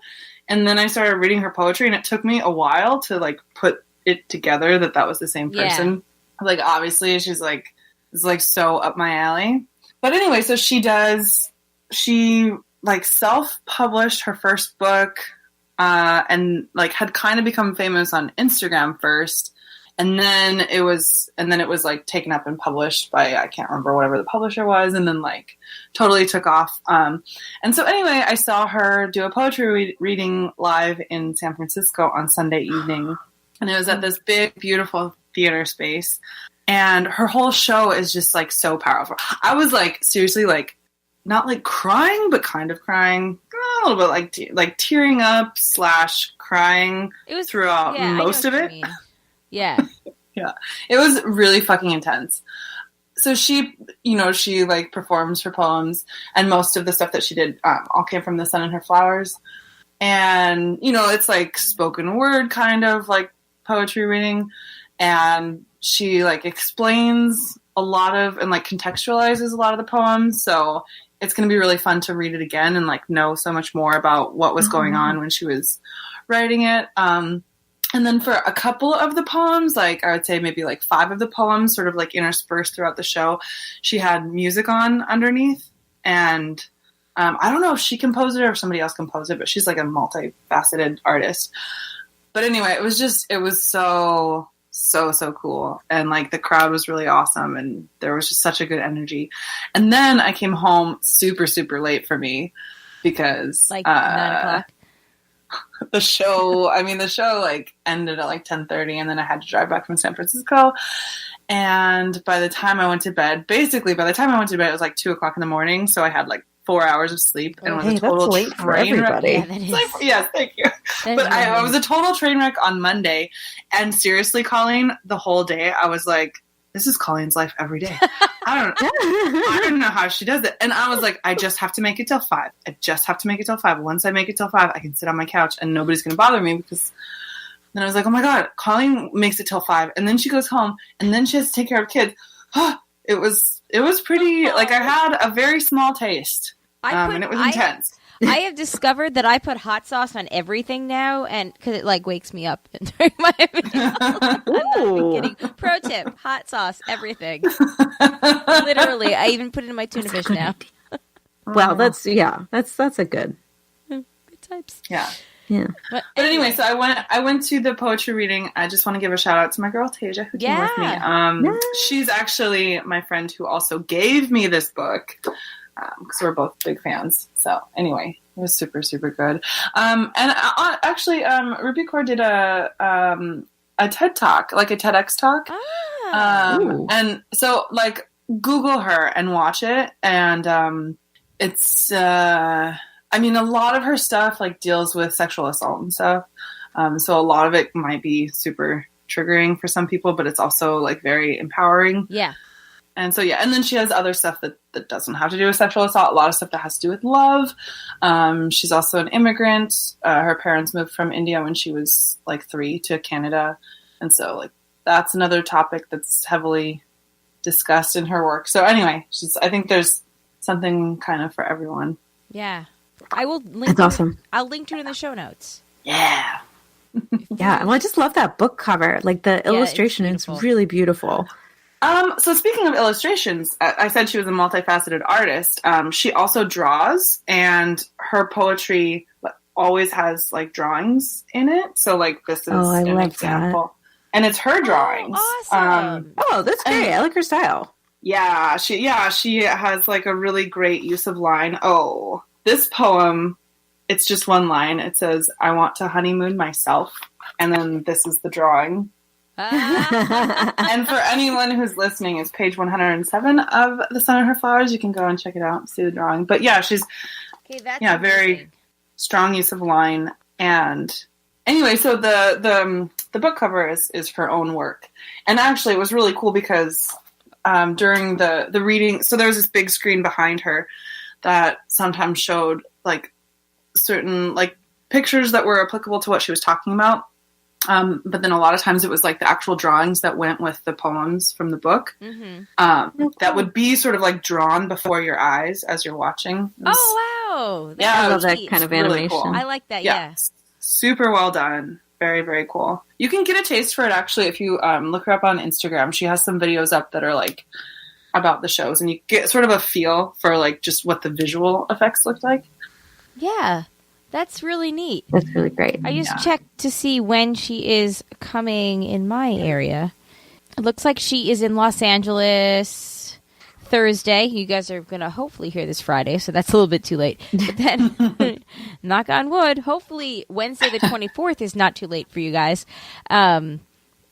Speaker 3: and then I started reading her poetry, and it took me a while to like put it together that was the same person. Yeah. Like, obviously she's like, it's like so up my alley. But anyway, so she like self-published her first book, and like had kind of become famous on Instagram first. And then it was like taken up and published by, I can't remember whatever the publisher was, and then like totally took off. And so anyway, I saw her do a poetry reading live in San Francisco on Sunday evening. And it was at this big, beautiful theater space. And her whole show is just like so powerful. I was like, seriously, like not like crying, but kind of crying, a little bit like tearing up / crying throughout most of it.
Speaker 1: Yeah.
Speaker 3: Yeah. It was really fucking intense. So she like performs her poems, and most of the stuff that she did all came from The Sun and Her Flowers. And, it's like spoken word kind of like poetry reading. And she like explains a lot of, and like contextualizes a lot of the poems. So it's going to be really fun to read it again and like know so much more about what was going on when she was writing it. And then for a couple of the poems, like I would say maybe like 5 of the poems sort of like interspersed throughout the show, she had music on underneath. And I don't know if she composed it or if somebody else composed it, but she's like a multifaceted artist. But anyway, it was so, so cool, and like the crowd was really awesome, and there was just such a good energy. And then I came home super late for me because
Speaker 1: like 9 o'clock.
Speaker 3: the show like ended at like 10:30, and then I had to drive back from San Francisco. And by the time I went to bed, it was like 2 o'clock in the morning. So I had like 4 hours of sleep, and it was a total
Speaker 2: that's late for everybody.
Speaker 1: Yeah, that is.
Speaker 3: Yes, thank you. But I was a total train wreck on Monday. And seriously, Colleen, the whole day I was like, this is Colleen's life every day. I don't know how she does it. And I was like, I just have to make it till 5. Once I make it till 5, I can sit on my couch and nobody's going to bother me, because then I was like, oh my God, Colleen makes it till 5. And then she goes home, and then she has to take care of kids. It was pretty, like, I had a very small taste. And it was intense.
Speaker 1: I have discovered that I put hot sauce on everything now, and because it like wakes me up during my meal. I'm not even kidding. Pro tip: hot sauce, everything. Literally, I even put it in my tuna fish now.
Speaker 2: Well, that's a good.
Speaker 1: Good types.
Speaker 3: Yeah.
Speaker 2: Yeah.
Speaker 1: But
Speaker 3: anyway, so I went to the poetry reading. I just want to give a shout out to my girl Tasia, who came with me. She's actually my friend who also gave me this book, because we're both big fans. So anyway, it was super good. And actually, Rupi Kaur did a TED talk, like a TEDx talk. And so like Google her and watch it, and it's. I mean, a lot of her stuff like deals with sexual assault and stuff. So a lot of it might be super triggering for some people, but it's also like very empowering.
Speaker 1: Yeah.
Speaker 3: And so, yeah. And then she has other stuff that doesn't have to do with sexual assault. A lot of stuff that has to do with love. She's also an immigrant. Her parents moved from India when she was like 3 to Canada. And so like, that's another topic that's heavily discussed in her work. So anyway, I think there's something kind of for everyone.
Speaker 1: Yeah. I will link.
Speaker 2: That's awesome.
Speaker 1: I'll link to it in the show notes.
Speaker 3: Yeah.
Speaker 2: Yeah. Well, I just love that book cover. Like the illustration is really beautiful.
Speaker 3: So speaking of illustrations, I said she was a multifaceted artist. She also draws, and her poetry always has like drawings in it. So like this is an example. That. And it's her drawings.
Speaker 1: Awesome.
Speaker 2: That's great. I like her style.
Speaker 3: Yeah, she has like a really great use of line. Oh, this poem, it's just one line. It says, "I want to honeymoon myself." And then this is the drawing. And for anyone who's listening, it's page 107 of The Sun and Her Flowers. You can go and check it out and see the drawing. But yeah, she's very strong use of line. And anyway, so the book cover is her own work. And actually it was really cool because during the reading, so there was this big screen behind her that sometimes showed like certain like pictures that were applicable to what she was talking about. But then a lot of times it was like the actual drawings that went with the poems from the book. Mm-hmm. That would be sort of like drawn before your eyes as you're watching.
Speaker 1: Oh, wow.
Speaker 2: I love that kind of animation.
Speaker 3: Really cool.
Speaker 1: I like that, yeah.
Speaker 3: Super well done. Very, very cool. You can get a taste for it actually if you look her up on Instagram. She has some videos up that are like about the shows, and you get sort of a feel for like just what the visual effects looked like.
Speaker 1: Yeah. That's really neat.
Speaker 2: That's really great.
Speaker 1: I just checked to see when she is coming in my area. It looks like she is in Los Angeles Thursday. You guys are going to hopefully hear this Friday, so that's a little bit too late. But then, knock on wood, hopefully Wednesday the 24th is not too late for you guys.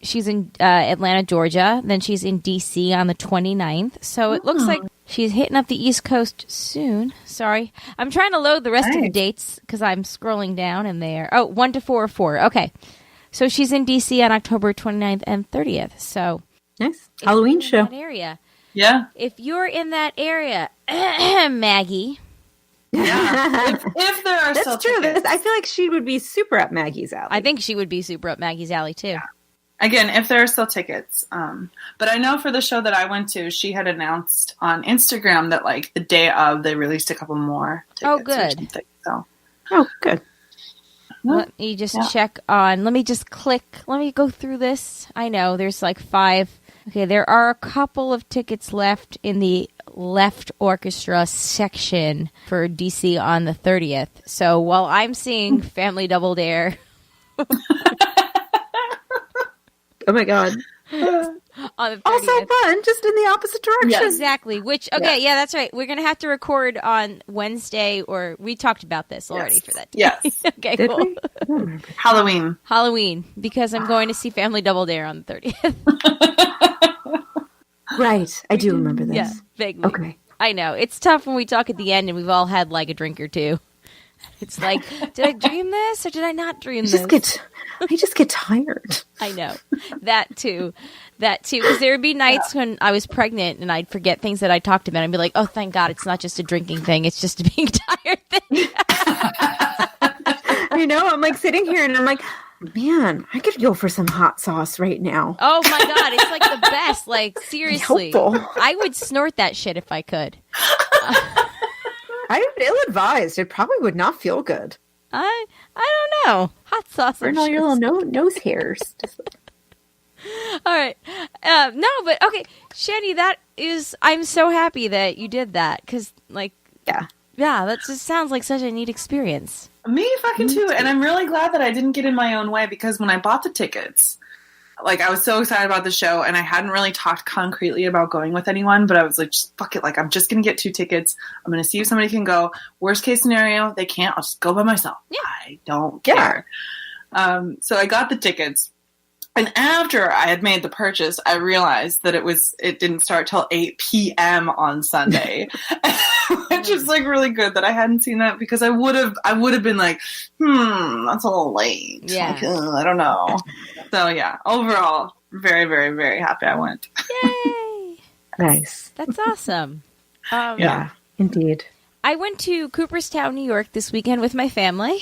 Speaker 1: She's in Atlanta, Georgia. Then she's in D.C. on the 29th. So it looks like she's hitting up the East Coast soon. Sorry. I'm trying to load the rest of the dates because I'm scrolling down and there. Oh, 1 to 4 or 4. Okay. So she's in D.C. on October 29th and 30th. So
Speaker 2: nice. Halloween show.
Speaker 1: That area.
Speaker 3: Yeah.
Speaker 1: If you're in that area, Maggie.
Speaker 3: Yeah. if there are
Speaker 2: That's true. I feel like she would be super up Maggie's alley.
Speaker 1: I think she would be super up Maggie's alley too.
Speaker 3: Yeah. Again, if there are still tickets. But I know for the show that I went to, she had announced on Instagram that like the day of, they released a couple more tickets.
Speaker 1: Oh, good.
Speaker 2: Oh, good.
Speaker 1: Let me just check on, let me go through this. I know there's like 5. Okay, there are a couple of tickets left in the left orchestra section for DC on the 30th. So while I'm seeing Family Double Dare...
Speaker 2: Oh my God.
Speaker 1: On the 30th.
Speaker 2: Also fun, just in the opposite direction.
Speaker 3: Yes.
Speaker 1: Exactly. Which, okay, yeah, that's right. We're going to have to record on Wednesday, or we talked about this already for that day.
Speaker 3: Yes.
Speaker 1: Okay,
Speaker 2: Did
Speaker 1: cool.
Speaker 2: we? I don't remember.
Speaker 3: Halloween.
Speaker 1: Halloween, because I'm going to see Family Double Dare on the 30th.
Speaker 2: Right. I do remember this.
Speaker 1: Yeah, vaguely.
Speaker 2: Okay.
Speaker 1: I know. It's tough when we talk at the end and we've all had like a drink or two. It's like, did I dream this or did I not dream this?
Speaker 2: I just get tired.
Speaker 1: I know. That too. Because there would be nights when I was pregnant and I'd forget things that I talked about and be like, oh, thank God, it's not just a drinking thing. It's just a being tired thing.
Speaker 2: I know. I'm like sitting here and I'm like, man, I could go for some hot sauce right now.
Speaker 1: Oh my God. It's like the best. Like, seriously.
Speaker 2: Helpful.
Speaker 1: I would snort that shit if I could.
Speaker 2: I'm ill-advised. It probably would not feel good.
Speaker 1: I don't know. Hot sauce.
Speaker 2: Burn all your little nose hairs.
Speaker 1: All right. No, but okay. Shandy, I'm so happy that you did that. Because, like,
Speaker 2: Yeah.
Speaker 1: that just sounds like such a neat experience.
Speaker 3: Me fucking too. And I'm really glad that I didn't get in my own way, because when I bought the tickets, like, I was so excited about the show and I hadn't really talked concretely about going with anyone, but I was like, just fuck it. Like, I'm just going to get 2 tickets. I'm going to see if somebody can go. Worst case scenario, they can't. I'll just go by myself.
Speaker 1: Yeah.
Speaker 3: I don't care. So I got the tickets. And after I had made the purchase, I realized that it didn't start till 8 p.m. on Sunday, which is like really good that I hadn't seen that, because I would have been like, that's a little late.
Speaker 1: Yeah.
Speaker 3: Like, I don't know. So yeah, overall, very, very, very happy I went.
Speaker 1: Yay!
Speaker 2: Nice.
Speaker 1: That's awesome.
Speaker 2: Yeah, indeed.
Speaker 1: I went to Cooperstown, New York this weekend with my family.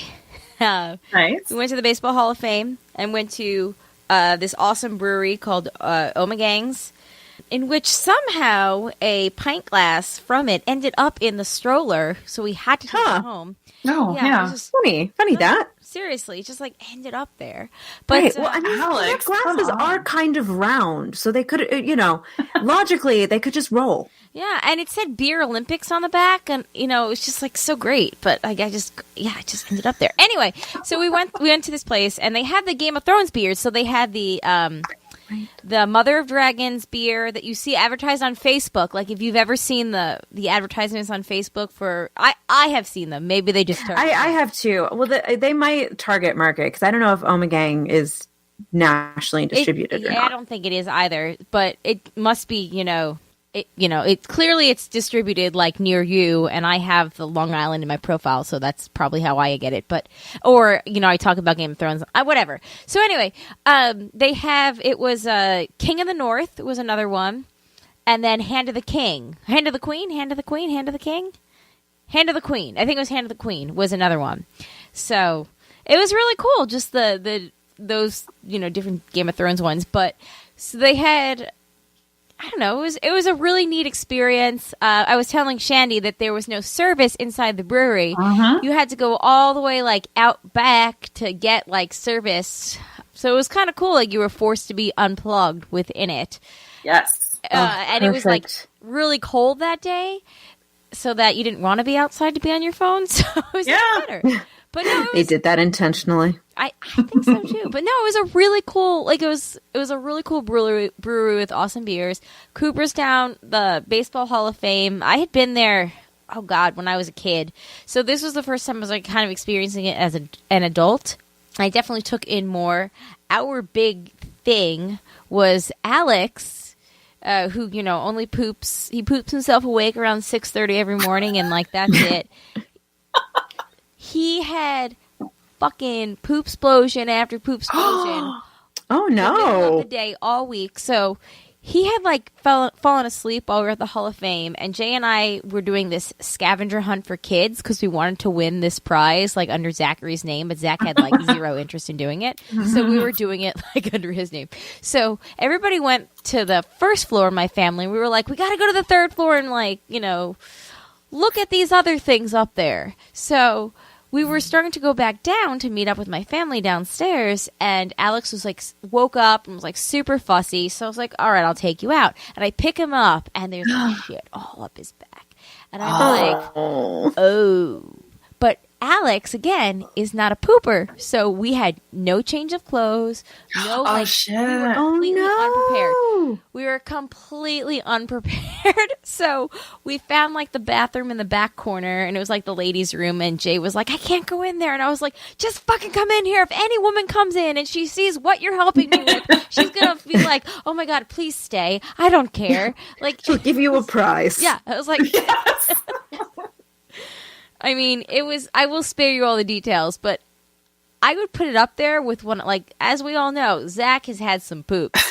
Speaker 3: Nice.
Speaker 1: We went to the Baseball Hall of Fame and went to this awesome brewery called Omegang's, in which somehow a pint glass from it ended up in the stroller, so we had to take it home.
Speaker 3: Oh,
Speaker 1: It
Speaker 3: yeah.
Speaker 1: was just,
Speaker 2: Funny that.
Speaker 1: seriously, it just like ended up there. But
Speaker 2: Right. Well, I mean,
Speaker 3: Alex,
Speaker 2: their glasses
Speaker 3: come on.
Speaker 2: are kind of round, so they could, logically, they could just roll.
Speaker 1: yeah, and it said Beer Olympics on the back, and it was just like so great. But like, it just ended up there. Anyway, so we went to this place, and they had the Game of Thrones beers. So they had the Mother of Dragons beer that you see advertised on Facebook. Like, if you've ever seen the advertisements on Facebook for, I have seen them. Maybe they just
Speaker 2: I have too. Well, they might target market, because I don't know if Omegang is nationally distributed or
Speaker 1: I
Speaker 2: not.
Speaker 1: don't think it is either, but it must be. It clearly it's distributed like near you, and I have the Long Island in my profile, so that's probably how I get it. But, or I talk about Game of Thrones, whatever. So anyway, it was King of the North was another one, and then Hand of the King, Hand of the Queen, Hand of the Queen, Hand of the King, Hand of the Queen. I think it was Hand of the Queen was another one. So it was really cool, just those different Game of Thrones ones. But so they had. I don't know. It was a really neat experience. I was telling Shandy that there was no service inside the brewery. You had to go all the way like out back to get like service. So it was kind of cool. Like, you were forced to be unplugged within it.
Speaker 3: Yes.
Speaker 1: And it was like really cold that day, so that you didn't want to be outside to be on your phone. So it was better. But no,
Speaker 2: They did that intentionally.
Speaker 1: I think so too. But no, it was a really cool, it was a really cool brewery with awesome beers. Cooperstown, the Baseball Hall of Fame. I had been there, oh God, when I was a kid. So this was the first time I was like kind of experiencing it as an adult. I definitely took in more. Our big thing was Alex, who, only poops. He poops himself awake around 6:30 every morning, and like that's it. He had fucking poop explosion after poop explosion.
Speaker 2: Oh
Speaker 1: The middle
Speaker 2: no!
Speaker 1: of the day all week. So he had like fallen asleep while we were at the Hall of Fame, and Jay and I were doing this scavenger hunt for kids because we wanted to win this prize like under Zachary's name, but Zach had like zero interest in doing it, so we were doing it like under his name. So everybody went to the first floor of my family. We were like, we got to go to the third floor and like look at these other things up there. So we were starting to go back down to meet up with my family downstairs, and Alex was like, woke up and was like super fussy. So I was like, all right, I'll take you out. And I pick him up, and there's like shit all up his back. And I'm like, oh. But Alex, again, is not a pooper. So we had no change of clothes. No,
Speaker 3: Oh,
Speaker 1: like,
Speaker 3: shit.
Speaker 1: we were completely unprepared. We were completely unprepared. So we found like the bathroom in the back corner, and it was like the ladies' room. And Jay was like, I can't go in there. And I was like, just fucking come in here. If any woman comes in and she sees what you're helping me with, she's going to be like, oh my God, please stay. I don't care. Like,
Speaker 2: She'll give you a prize.
Speaker 1: yeah. I was like, I mean, it was, I will spare you all the details, but I would put it up there with one, like, as we all know, Zach has had some poops.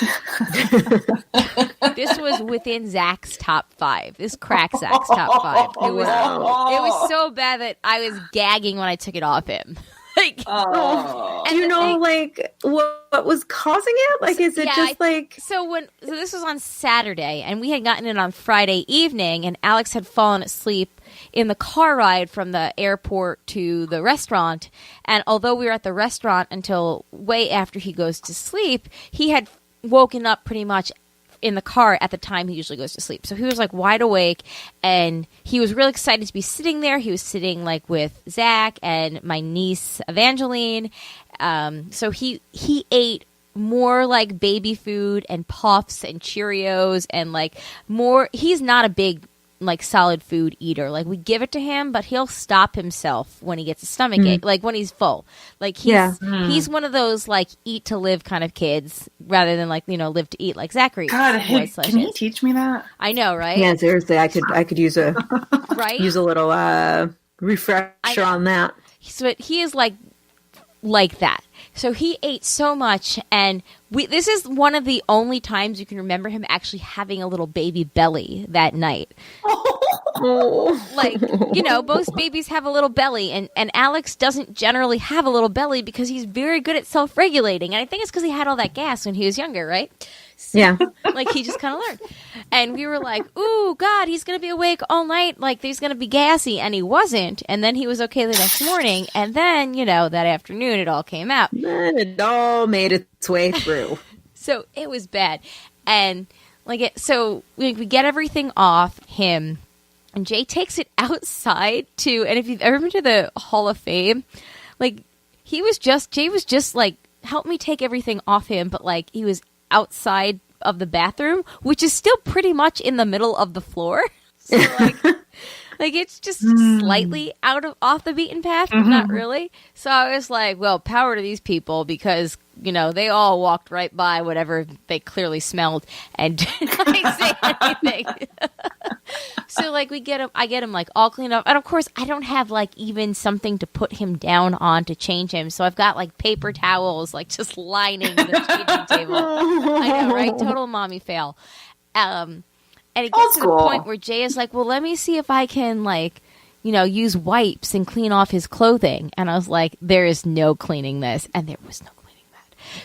Speaker 1: This was within Zach's top 5. This cracked Zach's top 5. It was so bad that I was gagging when I took it off him. Like,
Speaker 2: and you know, like, what was causing it? Like, is it just like...
Speaker 1: So this was on Saturday, and we had gotten it on Friday evening, and Alex had fallen asleep in the car ride from the airport to the restaurant. And although we were at the restaurant until way after he goes to sleep, he had woken up pretty much in the car at the time he usually goes to sleep. So he was like wide awake, and he was really excited to be sitting there. He was sitting like with Zach and my niece Evangeline. So he ate more like baby food and puffs and Cheerios and like more. He's not a big like solid food eater. Like we give it to him, but he'll stop himself when he gets a stomach ache, like when he's full. Like he's one of those like eat to live kind of kids rather than like, you know, live to eat like Zachary.
Speaker 3: God, can you teach me that?
Speaker 1: I know, right?
Speaker 2: Yeah, seriously, I could use a use a little refresher on that.
Speaker 1: So he is like that. So he ate so much, and this is one of the only times you can remember him actually having a little baby belly that night. Like, you know, most babies have a little belly, and Alex doesn't generally have a little belly because he's very good at self-regulating. And I think it's because he had all that gas when he was younger, right? So,
Speaker 2: yeah.
Speaker 1: Like, he just kind of learned. And we were like, ooh, God, he's going to be awake all night. Like, he's going to be gassy. And he wasn't. And then he was okay the next morning. And then, you know, that afternoon, it all came out.
Speaker 2: Then it all made its way through.
Speaker 1: So it was bad. And, like, so we get everything off him. And Jay takes it outside to, and if you've ever been to the Hall of Fame, like, Jay was just like, help me take everything off him. But, like, he was outside of the bathroom, which is still pretty much in the middle of the floor. So like it's just slightly off the beaten path, but not really. So I was like, well, power to these people, because, you know, they all walked right by whatever they clearly smelled and didn't like say anything. So like I get him like all cleaned up, and of course I don't have like even something to put him down on to change him, so I've got like paper towels like just lining the changing table. I know, right? Total mommy fail. And it gets to the point where Jay is like, well, let me see if I can like, you know, use wipes and clean off his clothing. And I was like, there is no cleaning this, and there was no cleaning.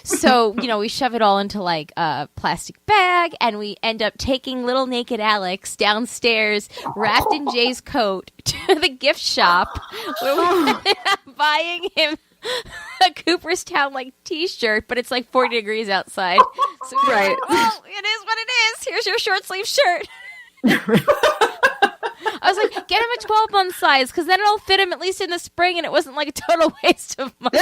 Speaker 1: So, you know, we shove it all into like a plastic bag, and we end up taking little naked Alex downstairs, wrapped in Jay's coat, to the gift shop where we ended up buying him a Cooperstown like t-shirt, but it's like 40 degrees outside. So
Speaker 2: right.
Speaker 1: Like, well, it is what it is. Here's your short sleeve shirt. I was like, get him a 12-month size, because then it'll fit him at least in the spring, and it wasn't like a total waste of money.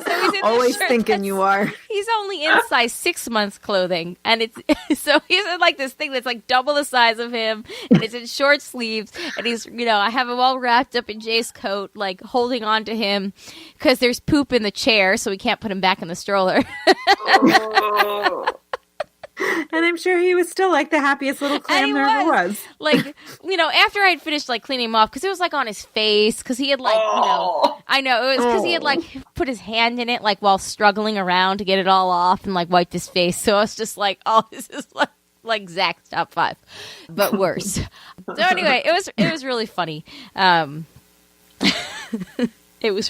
Speaker 1: So he's in
Speaker 2: Always thinking you are.
Speaker 1: He's only in size 6 months clothing, and it's so he's in like this thing that's like double the size of him, and it's in short sleeves, and he's, you know, I have him all wrapped up in Jay's coat, like holding on to him because there's poop in the chair, so we can't put him back in the stroller.
Speaker 2: And I'm sure he was still like the happiest little clam there ever was.
Speaker 1: Like, you know, after I'd finished like cleaning him off, because it was like on his face, because he had like, you know, I know, it was because he had like put his hand in it like while struggling around to get it all off and like wiped his face. So I was just like, oh, this is like Zach's top 5, but worse. So anyway, it was really funny. It was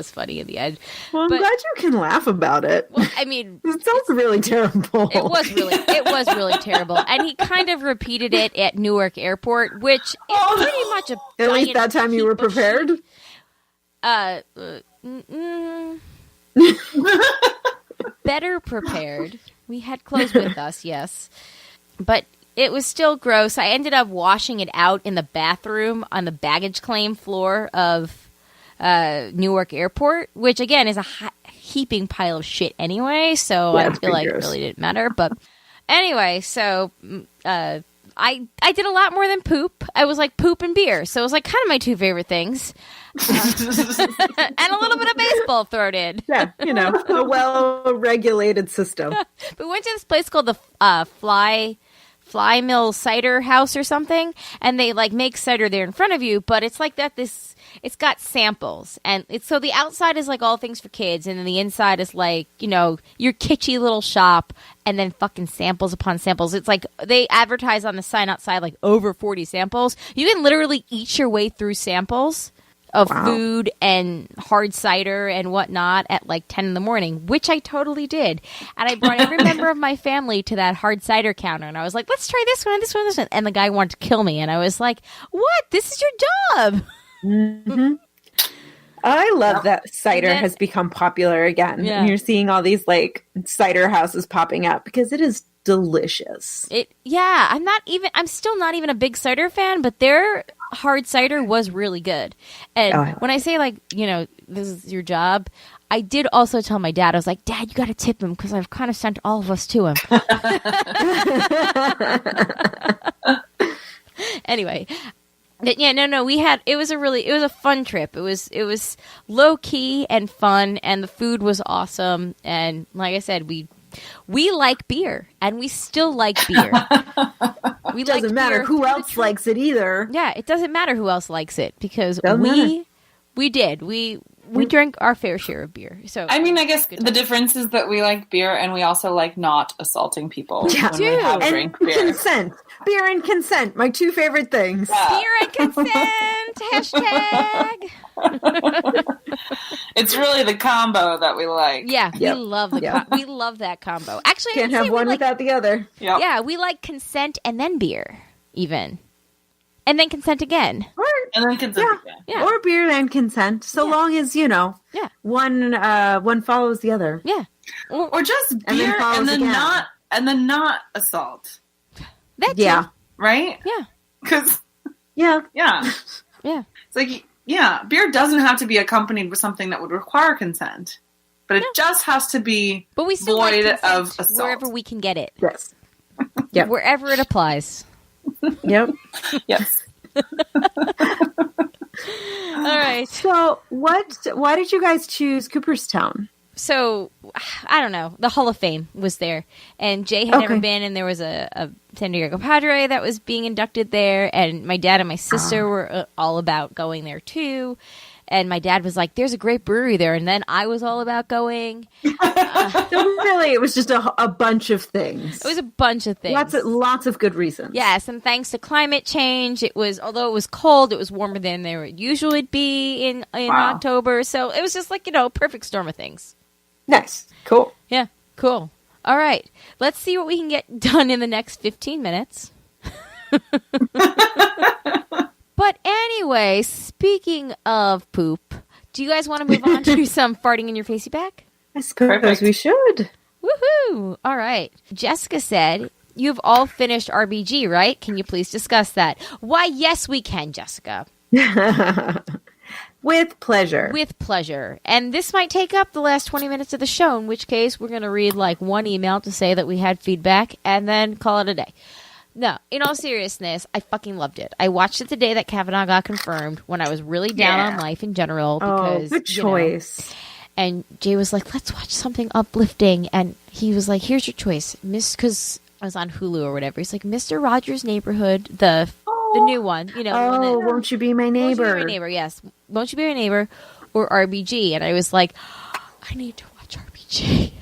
Speaker 1: funny in the end.
Speaker 2: Well, I'm glad you can laugh about it.
Speaker 1: Well, I mean,
Speaker 2: it sounds really terrible.
Speaker 1: It was really terrible. And he kind of repeated it at Newark Airport, which is pretty much a
Speaker 2: at least that time you were prepared.
Speaker 1: Better prepared. We had clothes with us, yes. But it was still gross. I ended up washing it out in the bathroom on the baggage claim floor of Newark Airport, which again is a heaping pile of shit anyway. So I feel like gross. It really didn't matter. But anyway, so I did a lot more than poop. I was like poop and beer. So it was like kind of my two favorite things. And a little bit of baseball thrown in.
Speaker 2: Yeah, a well-regulated system.
Speaker 1: We went to this place called the Fly Mill Cider House or something, and they like make cider there in front of you, but it's like that it's got samples, and so the outside is like all things for kids, and then the inside is like, your kitschy little shop, and then fucking samples upon samples. It's like they advertise on the sign outside like over 40 samples. You can literally eat your way through samples of food and hard cider and whatnot at like 10 in the morning, which I totally did. And I brought every member of my family to that hard cider counter, and I was like, let's try this one, and this one, and this one. And the guy wanted to kill me, and I was like, what? This is your job.
Speaker 2: Mm-hmm. I love that cider has become popular again. Yeah. And you're seeing all these like cider houses popping up because it is delicious.
Speaker 1: I'm still not even a big cider fan, but their hard cider was really good. And when I say like, this is your job, I did also tell my dad, I was like, Dad, you got to tip him because I've kind of sent all of us to him. Anyway. Yeah, no, it was a fun trip. It was low key and fun, and the food was awesome. And like I said, we like beer, and we still like beer.
Speaker 2: It doesn't matter who else likes it either.
Speaker 1: Yeah, it doesn't matter who else likes it because we did. We drank our fair share of beer. So
Speaker 3: I mean, I guess the difference is that we like beer and we also like not assaulting people when we have drink beer.
Speaker 2: Consent. Beer and consent, my two favorite things.
Speaker 1: Yeah. Beer and consent, hashtag.
Speaker 3: It's really the combo that we like.
Speaker 1: Yeah, we love we love that combo. Actually,
Speaker 2: can't have one without the other.
Speaker 3: Yep.
Speaker 1: Yeah, we like consent and then beer, even. And then consent again.
Speaker 3: And then consent again.
Speaker 2: Yeah. Or beer and consent, so long as, one follows the other.
Speaker 1: Yeah.
Speaker 3: Or just beer and then not assault.
Speaker 1: That's
Speaker 3: right?
Speaker 1: Yeah.
Speaker 3: Because
Speaker 1: Yeah.
Speaker 3: It's like beer doesn't have to be accompanied with something that would require consent. But it just has to be void of assault.
Speaker 1: Wherever we can get it.
Speaker 2: Yes. Yep.
Speaker 1: Wherever it applies.
Speaker 2: Yep.
Speaker 3: Yes.
Speaker 1: All right.
Speaker 2: So, why did you guys choose Cooperstown?
Speaker 1: So, I don't know. The Hall of Fame was there. And Jay had never been, and there was a San Diego Padre that was being inducted there. And my dad and my sister were all about going there, too. And my dad was like, there's a great brewery there. And then I was all about going.
Speaker 2: So really, it was just a bunch of things.
Speaker 1: It was a bunch of things.
Speaker 2: Lots of good reasons.
Speaker 1: Yes, and thanks to climate change, although it was cold, it was warmer than there would usually be in October. So it was just like, perfect storm of things.
Speaker 2: Nice. Cool.
Speaker 1: Yeah, cool. All right. Let's see what we can get done in the next 15 minutes. But anyway, speaking of poop, do you guys want to move on to some farting in your facey back?
Speaker 2: I suppose we should.
Speaker 1: Woohoo! All right. Jessica said, you've all finished RBG, right? Can you please discuss that? Why, yes, we can, Jessica.
Speaker 2: With pleasure.
Speaker 1: With pleasure. And this might take up the last 20 minutes of the show, in which case we're going to read like one email to say that we had feedback and then call it a day. No, in all seriousness, I fucking loved it. I watched it the day that Kavanaugh got confirmed when I was really down on life in general. Because,
Speaker 2: good choice.
Speaker 1: And Jay was like, let's watch something uplifting. And he was like, here's your choice. Because I was on Hulu or whatever. He's like, Mr. Rogers' Neighborhood, the new one.
Speaker 2: Won't you be my neighbor?
Speaker 1: Won't you be my neighbor, yes. Won't you be my neighbor? Or RBG. And I was like, I need to watch RBG.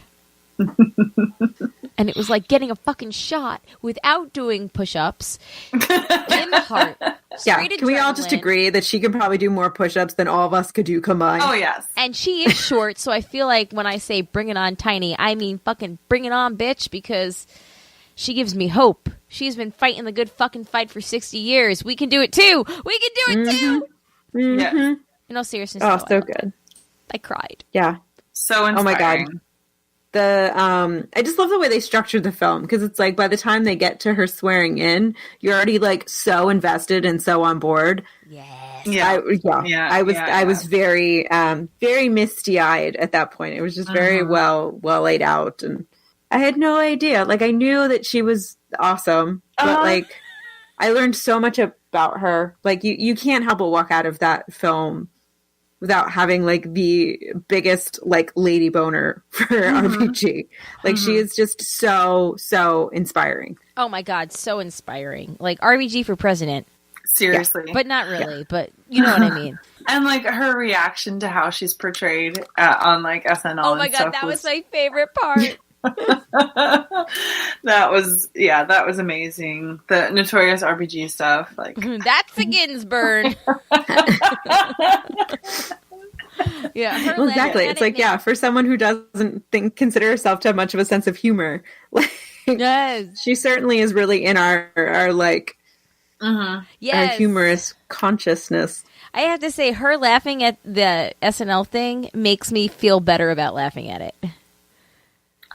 Speaker 1: And it was like getting a fucking shot without doing push-ups in the heart.
Speaker 2: Yeah, can we all just agree that she could probably do more push-ups than all of us could do combined?
Speaker 3: Oh, yes.
Speaker 1: And she is short, so I feel like when I say bring it on tiny, I mean fucking bring it on, bitch, because she gives me hope. She's been fighting the good fucking fight for 60 years. We can do it too! We can do it too!
Speaker 2: Mm-hmm.
Speaker 1: Yes. In all seriousness.
Speaker 2: Oh, so good.
Speaker 1: I cried.
Speaker 2: Yeah.
Speaker 3: So inspiring.
Speaker 2: Oh my God. I just love the way they structured the film, because it's like by the time they get to her swearing in, you're already like so invested and so on board.
Speaker 1: Yes.
Speaker 2: I was very very misty eyed at that point. It was just very well laid out, and I had no idea. Like I knew that she was awesome, but like I learned so much about her. Like you can't help but walk out of that film without having like the biggest like lady boner for RPG. Like she is just so inspiring.
Speaker 1: Oh my God, so inspiring. Like RBG for president.
Speaker 3: Seriously.
Speaker 1: Yeah, but not really, but you know what I mean.
Speaker 3: And like her reaction to how she's portrayed on like SNL.
Speaker 1: Oh my God, that was my favorite part.
Speaker 3: that was amazing. The Notorious RPG stuff, like
Speaker 1: that's a Ginsburg. Yeah,
Speaker 2: well, exactly. It's like for someone who doesn't consider herself to have much of a sense of humor, like
Speaker 1: yes,
Speaker 2: she certainly is really in our like our humorous consciousness.
Speaker 1: I have to say, her laughing at the SNL thing makes me feel better about laughing at it.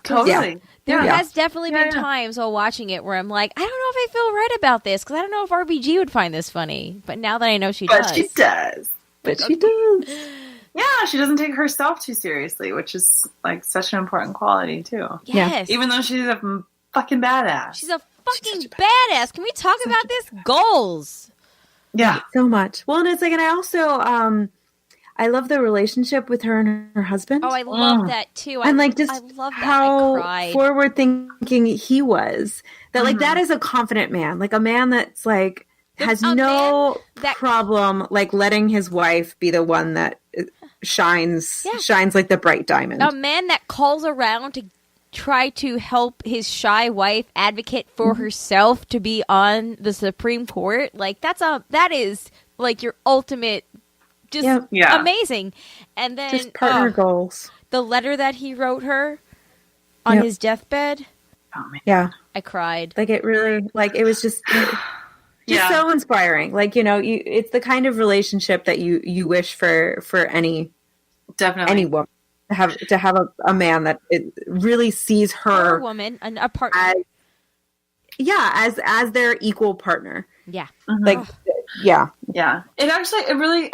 Speaker 3: Totally.
Speaker 1: There has definitely been times while watching it where I'm like, I don't know if I feel right about this, because I don't know if RBG would find this funny. But now that I know she does.
Speaker 3: But she does.
Speaker 2: But she does.
Speaker 3: Yeah, she doesn't take herself too seriously, which is like such an important quality too.
Speaker 1: Yes.
Speaker 3: Even though she's a fucking badass.
Speaker 1: She's a fucking badass. Can we talk about this? Goals.
Speaker 3: Yeah.
Speaker 2: So much. Well, and it's like, and I also, I love the relationship with her and her husband.
Speaker 1: Oh, I love that too.
Speaker 2: And like just
Speaker 1: I love that.
Speaker 2: how forward thinking he was. That like that is a confident man. Like a man that's like has no problem like letting his wife be the one that shines like the bright diamond.
Speaker 1: A man that calls around to try to help his shy wife advocate for herself to be on the Supreme Court. Like that is like your ultimate just amazing. And then
Speaker 2: just partner goals.
Speaker 1: The letter that he wrote her on his deathbed.
Speaker 3: Oh man.
Speaker 2: Yeah.
Speaker 1: I cried.
Speaker 2: Like it really like it was just so inspiring. Like, you know, it's the kind of relationship that you wish for any woman to have a man that it really sees her
Speaker 1: a woman, a partner.
Speaker 2: As their equal partner.
Speaker 1: Yeah.
Speaker 2: Like yeah.
Speaker 3: It really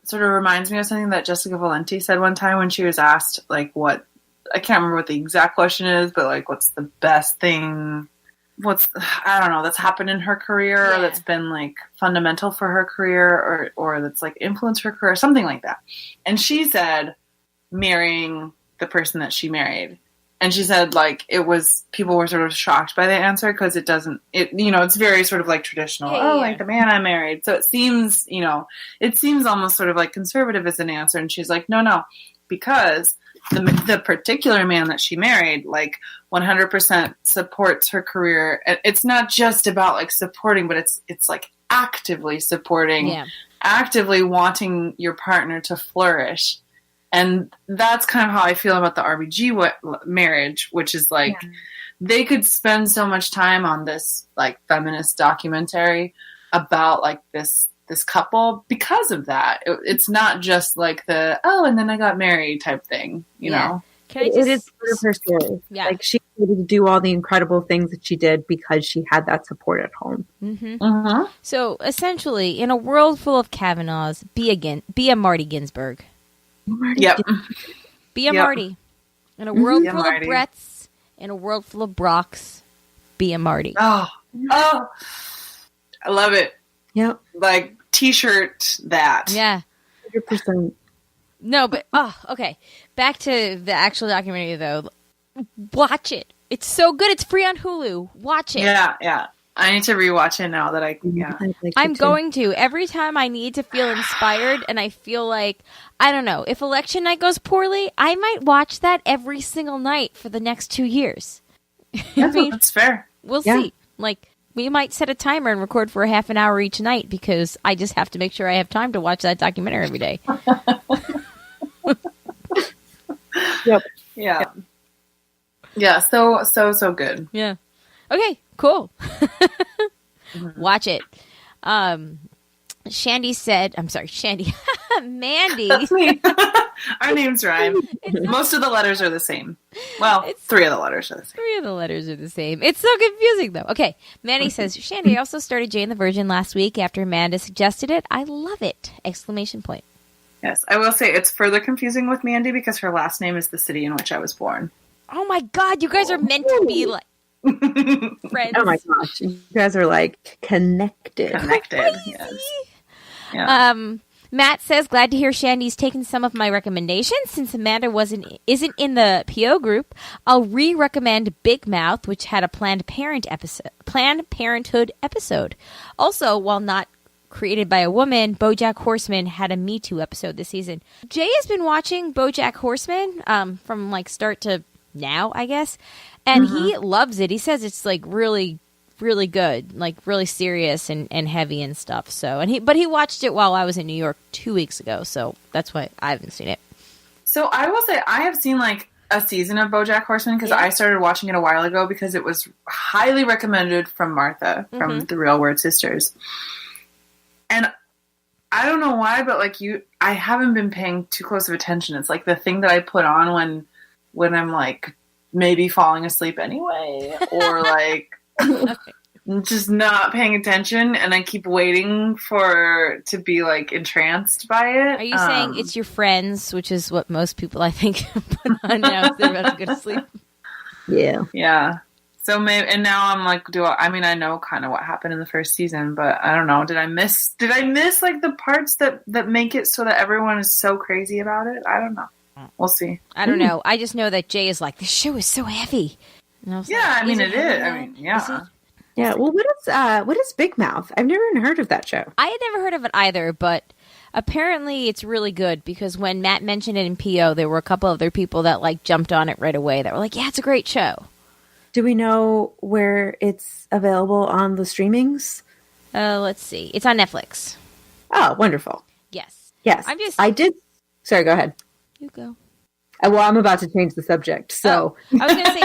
Speaker 3: sort of reminds me of something that Jessica Valenti said one time when she was asked like what, I can't remember what the exact question is, but like what's the best thing I don't know, that's happened in her career or that's been like fundamental for her career or that's like influenced her career, something like that. And she said marrying the person that she married. And she said like people were sort of shocked by the answer because it's very sort of like traditional. Like the man I married. So it seems almost sort of like conservative as an answer. And she's like, no, because the particular man that she married, like 100% supports her career. It's not just about like supporting, but it's like actively supporting, actively wanting your partner to flourish. And that's kind of how I feel about the RBG marriage, which is like they could spend so much time on this like feminist documentary about like this couple because of that. It's not just like and then I got married type thing, you know.
Speaker 2: It is part of her story. Yeah. Like she was able to do all the incredible things that she did because she had that support at home.
Speaker 1: So essentially, in a world full of Kavanaughs, be a Marty Ginsburg. Be a Marty. In a world full of Bretts, in a world full of Brocks, be a Marty.
Speaker 3: Oh, I love it.
Speaker 2: Yep.
Speaker 3: Like t-shirt that.
Speaker 1: Yeah.
Speaker 2: 100%.
Speaker 1: No, but okay. Back to the actual documentary though. Watch it. It's so good. It's free on Hulu. Watch it.
Speaker 3: Yeah. I need to rewatch it now that
Speaker 1: I'm going to. Every time I need to feel inspired and I feel like, I don't know, if election night goes poorly, I might watch that every single night for the next 2 years.
Speaker 3: That's fair.
Speaker 1: We'll see. Like, we might set a timer and record for a half an hour each night because I just have to make sure I have time to watch that documentary every day.
Speaker 3: Yeah, so good.
Speaker 1: Yeah. Okay, cool. Watch it. Shandy said, I'm sorry, Shandy. Mandy.
Speaker 3: That's me. Our names rhyme. Most of the letters are the same. Well, 3 of the letters are the same.
Speaker 1: 3 of the letters are the same. It's so confusing, though. Okay, Mandy says, Shandy, I also started Jane the Virgin last week after Amanda suggested it. I love it! Exclamation point.
Speaker 3: Yes, I will say it's further confusing with Mandy because her last name is the city in which I was born.
Speaker 1: Oh my god, you guys are meant to be like friends.
Speaker 2: Oh my gosh, you guys are like connected.
Speaker 3: Connected, yes. Yeah.
Speaker 1: Matt says, glad to hear Shandy's taken some of my recommendations. Since Amanda isn't in the PO group, I'll re-recommend Big Mouth, which had a Planned Parenthood episode. Also, while not created by a woman, BoJack Horseman had a Me Too episode this season. Jay has been watching BoJack Horseman from like start to now, I guess, and he loves it. He says it's like really really good, like really serious and heavy and stuff. So, but he watched it while I was in New York 2 weeks ago, so that's why I haven't seen it.
Speaker 3: So I will say I have seen like a season of BoJack Horseman because I started watching it a while ago because it was highly recommended from Martha from the Real Word Sisters, and I don't know why, but like I haven't been paying too close of attention. It's like the thing that I put on when I'm like maybe falling asleep anyway, or like. Just not paying attention, and I keep waiting to be like entranced by it.
Speaker 1: Are you saying it's your Friends, which is what most people I think put on now if they're about to go to sleep?
Speaker 2: Yeah.
Speaker 3: So maybe, and now I'm like, I mean, I know kind of what happened in the first season, but I don't know. Did I miss like the parts that make it so that everyone is so crazy about it? I don't know. We'll see.
Speaker 1: I don't know. I just know that Jay is like, this show is so heavy.
Speaker 3: Yeah, like, I mean, it is. I mean, yeah.
Speaker 2: Yeah, well, what is Big Mouth? I've never even heard of that show.
Speaker 1: I had never heard of it either, but apparently it's really good because when Matt mentioned it in PO, there were a couple other people that like jumped on it right away that were like, yeah, it's a great show.
Speaker 2: Do we know where it's available on the streamings?
Speaker 1: Let's see. It's on Netflix.
Speaker 2: Oh, wonderful.
Speaker 1: Yes.
Speaker 2: I did. Sorry, go ahead.
Speaker 1: You go.
Speaker 2: Well, I'm about to change the subject, so.
Speaker 1: I was going to say,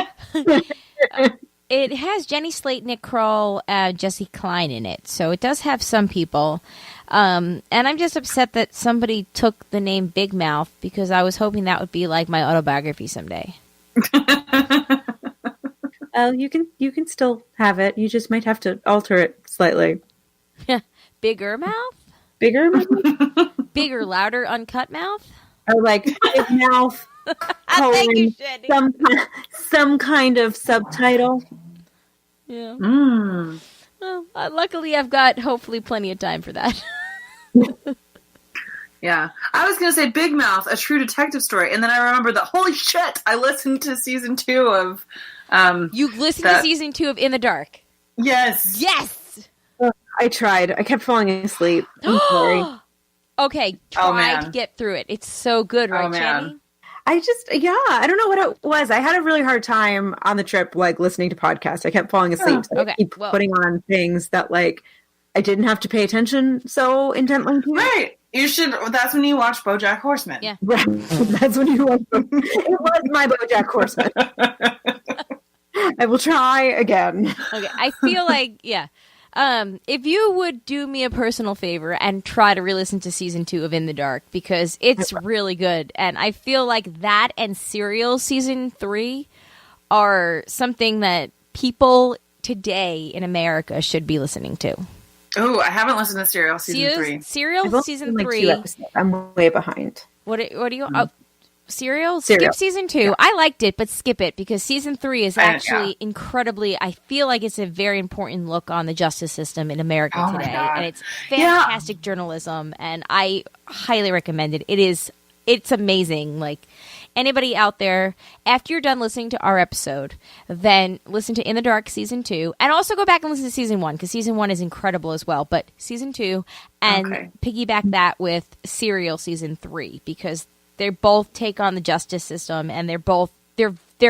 Speaker 1: it has Jenny Slate, Nick Kroll, Jesse Klein in it, so it does have some people. And I'm just upset that somebody took the name Big Mouth because I was hoping that would be like my autobiography someday.
Speaker 2: You can still have it. You just might have to alter it slightly.
Speaker 1: Bigger mouth?
Speaker 2: Bigger mouth?
Speaker 1: Bigger, louder, uncut mouth?
Speaker 2: Or like Big Mouth.
Speaker 1: Thank you, Shandy.
Speaker 2: Some kind of subtitle.
Speaker 1: Yeah. Well, luckily I've got hopefully plenty of time for that.
Speaker 3: Yeah. I was going to say Big Mouth, a true detective story. And then I remembered that, holy shit, I listened to season 2 of...
Speaker 1: you listened to season 2 of In the Dark?
Speaker 3: Yes.
Speaker 1: Yes!
Speaker 2: I tried. I kept falling asleep. I'm sorry.
Speaker 1: Okay, try to get through it. It's so good, right, Jenny?
Speaker 2: I don't know what it was. I had a really hard time on the trip, like, listening to podcasts. I kept falling asleep. So I keep putting on things that, like, I didn't have to pay attention so intently to.
Speaker 3: Right. You should. That's when you watch BoJack Horseman.
Speaker 1: Yeah.
Speaker 2: Right. That's when you watch. It was my BoJack Horseman. I will try again.
Speaker 1: Okay, I feel like, if you would do me a personal favor and try to re-listen to season 2 of In the Dark, because it's really good. And I feel like that and Serial season 3 are something that people today in America should be listening to.
Speaker 3: Oh, I haven't listened to Serial season 3.
Speaker 1: Serial season 3.
Speaker 2: 2 episodes. I'm way behind.
Speaker 1: What do you... Serial? Skip season 2. Yeah. I liked it, but skip it because season 3 is actually incredibly. I feel like it's a very important look on the justice system in America today, and it's fantastic journalism, and I highly recommend it. It's amazing. Like anybody out there, after you're done listening to our episode, then listen to In the Dark season 2, and also go back and listen to season 1 because season 1 is incredible as well. But season 2 and piggyback that with Serial season 3 because they both take on the justice system, and they're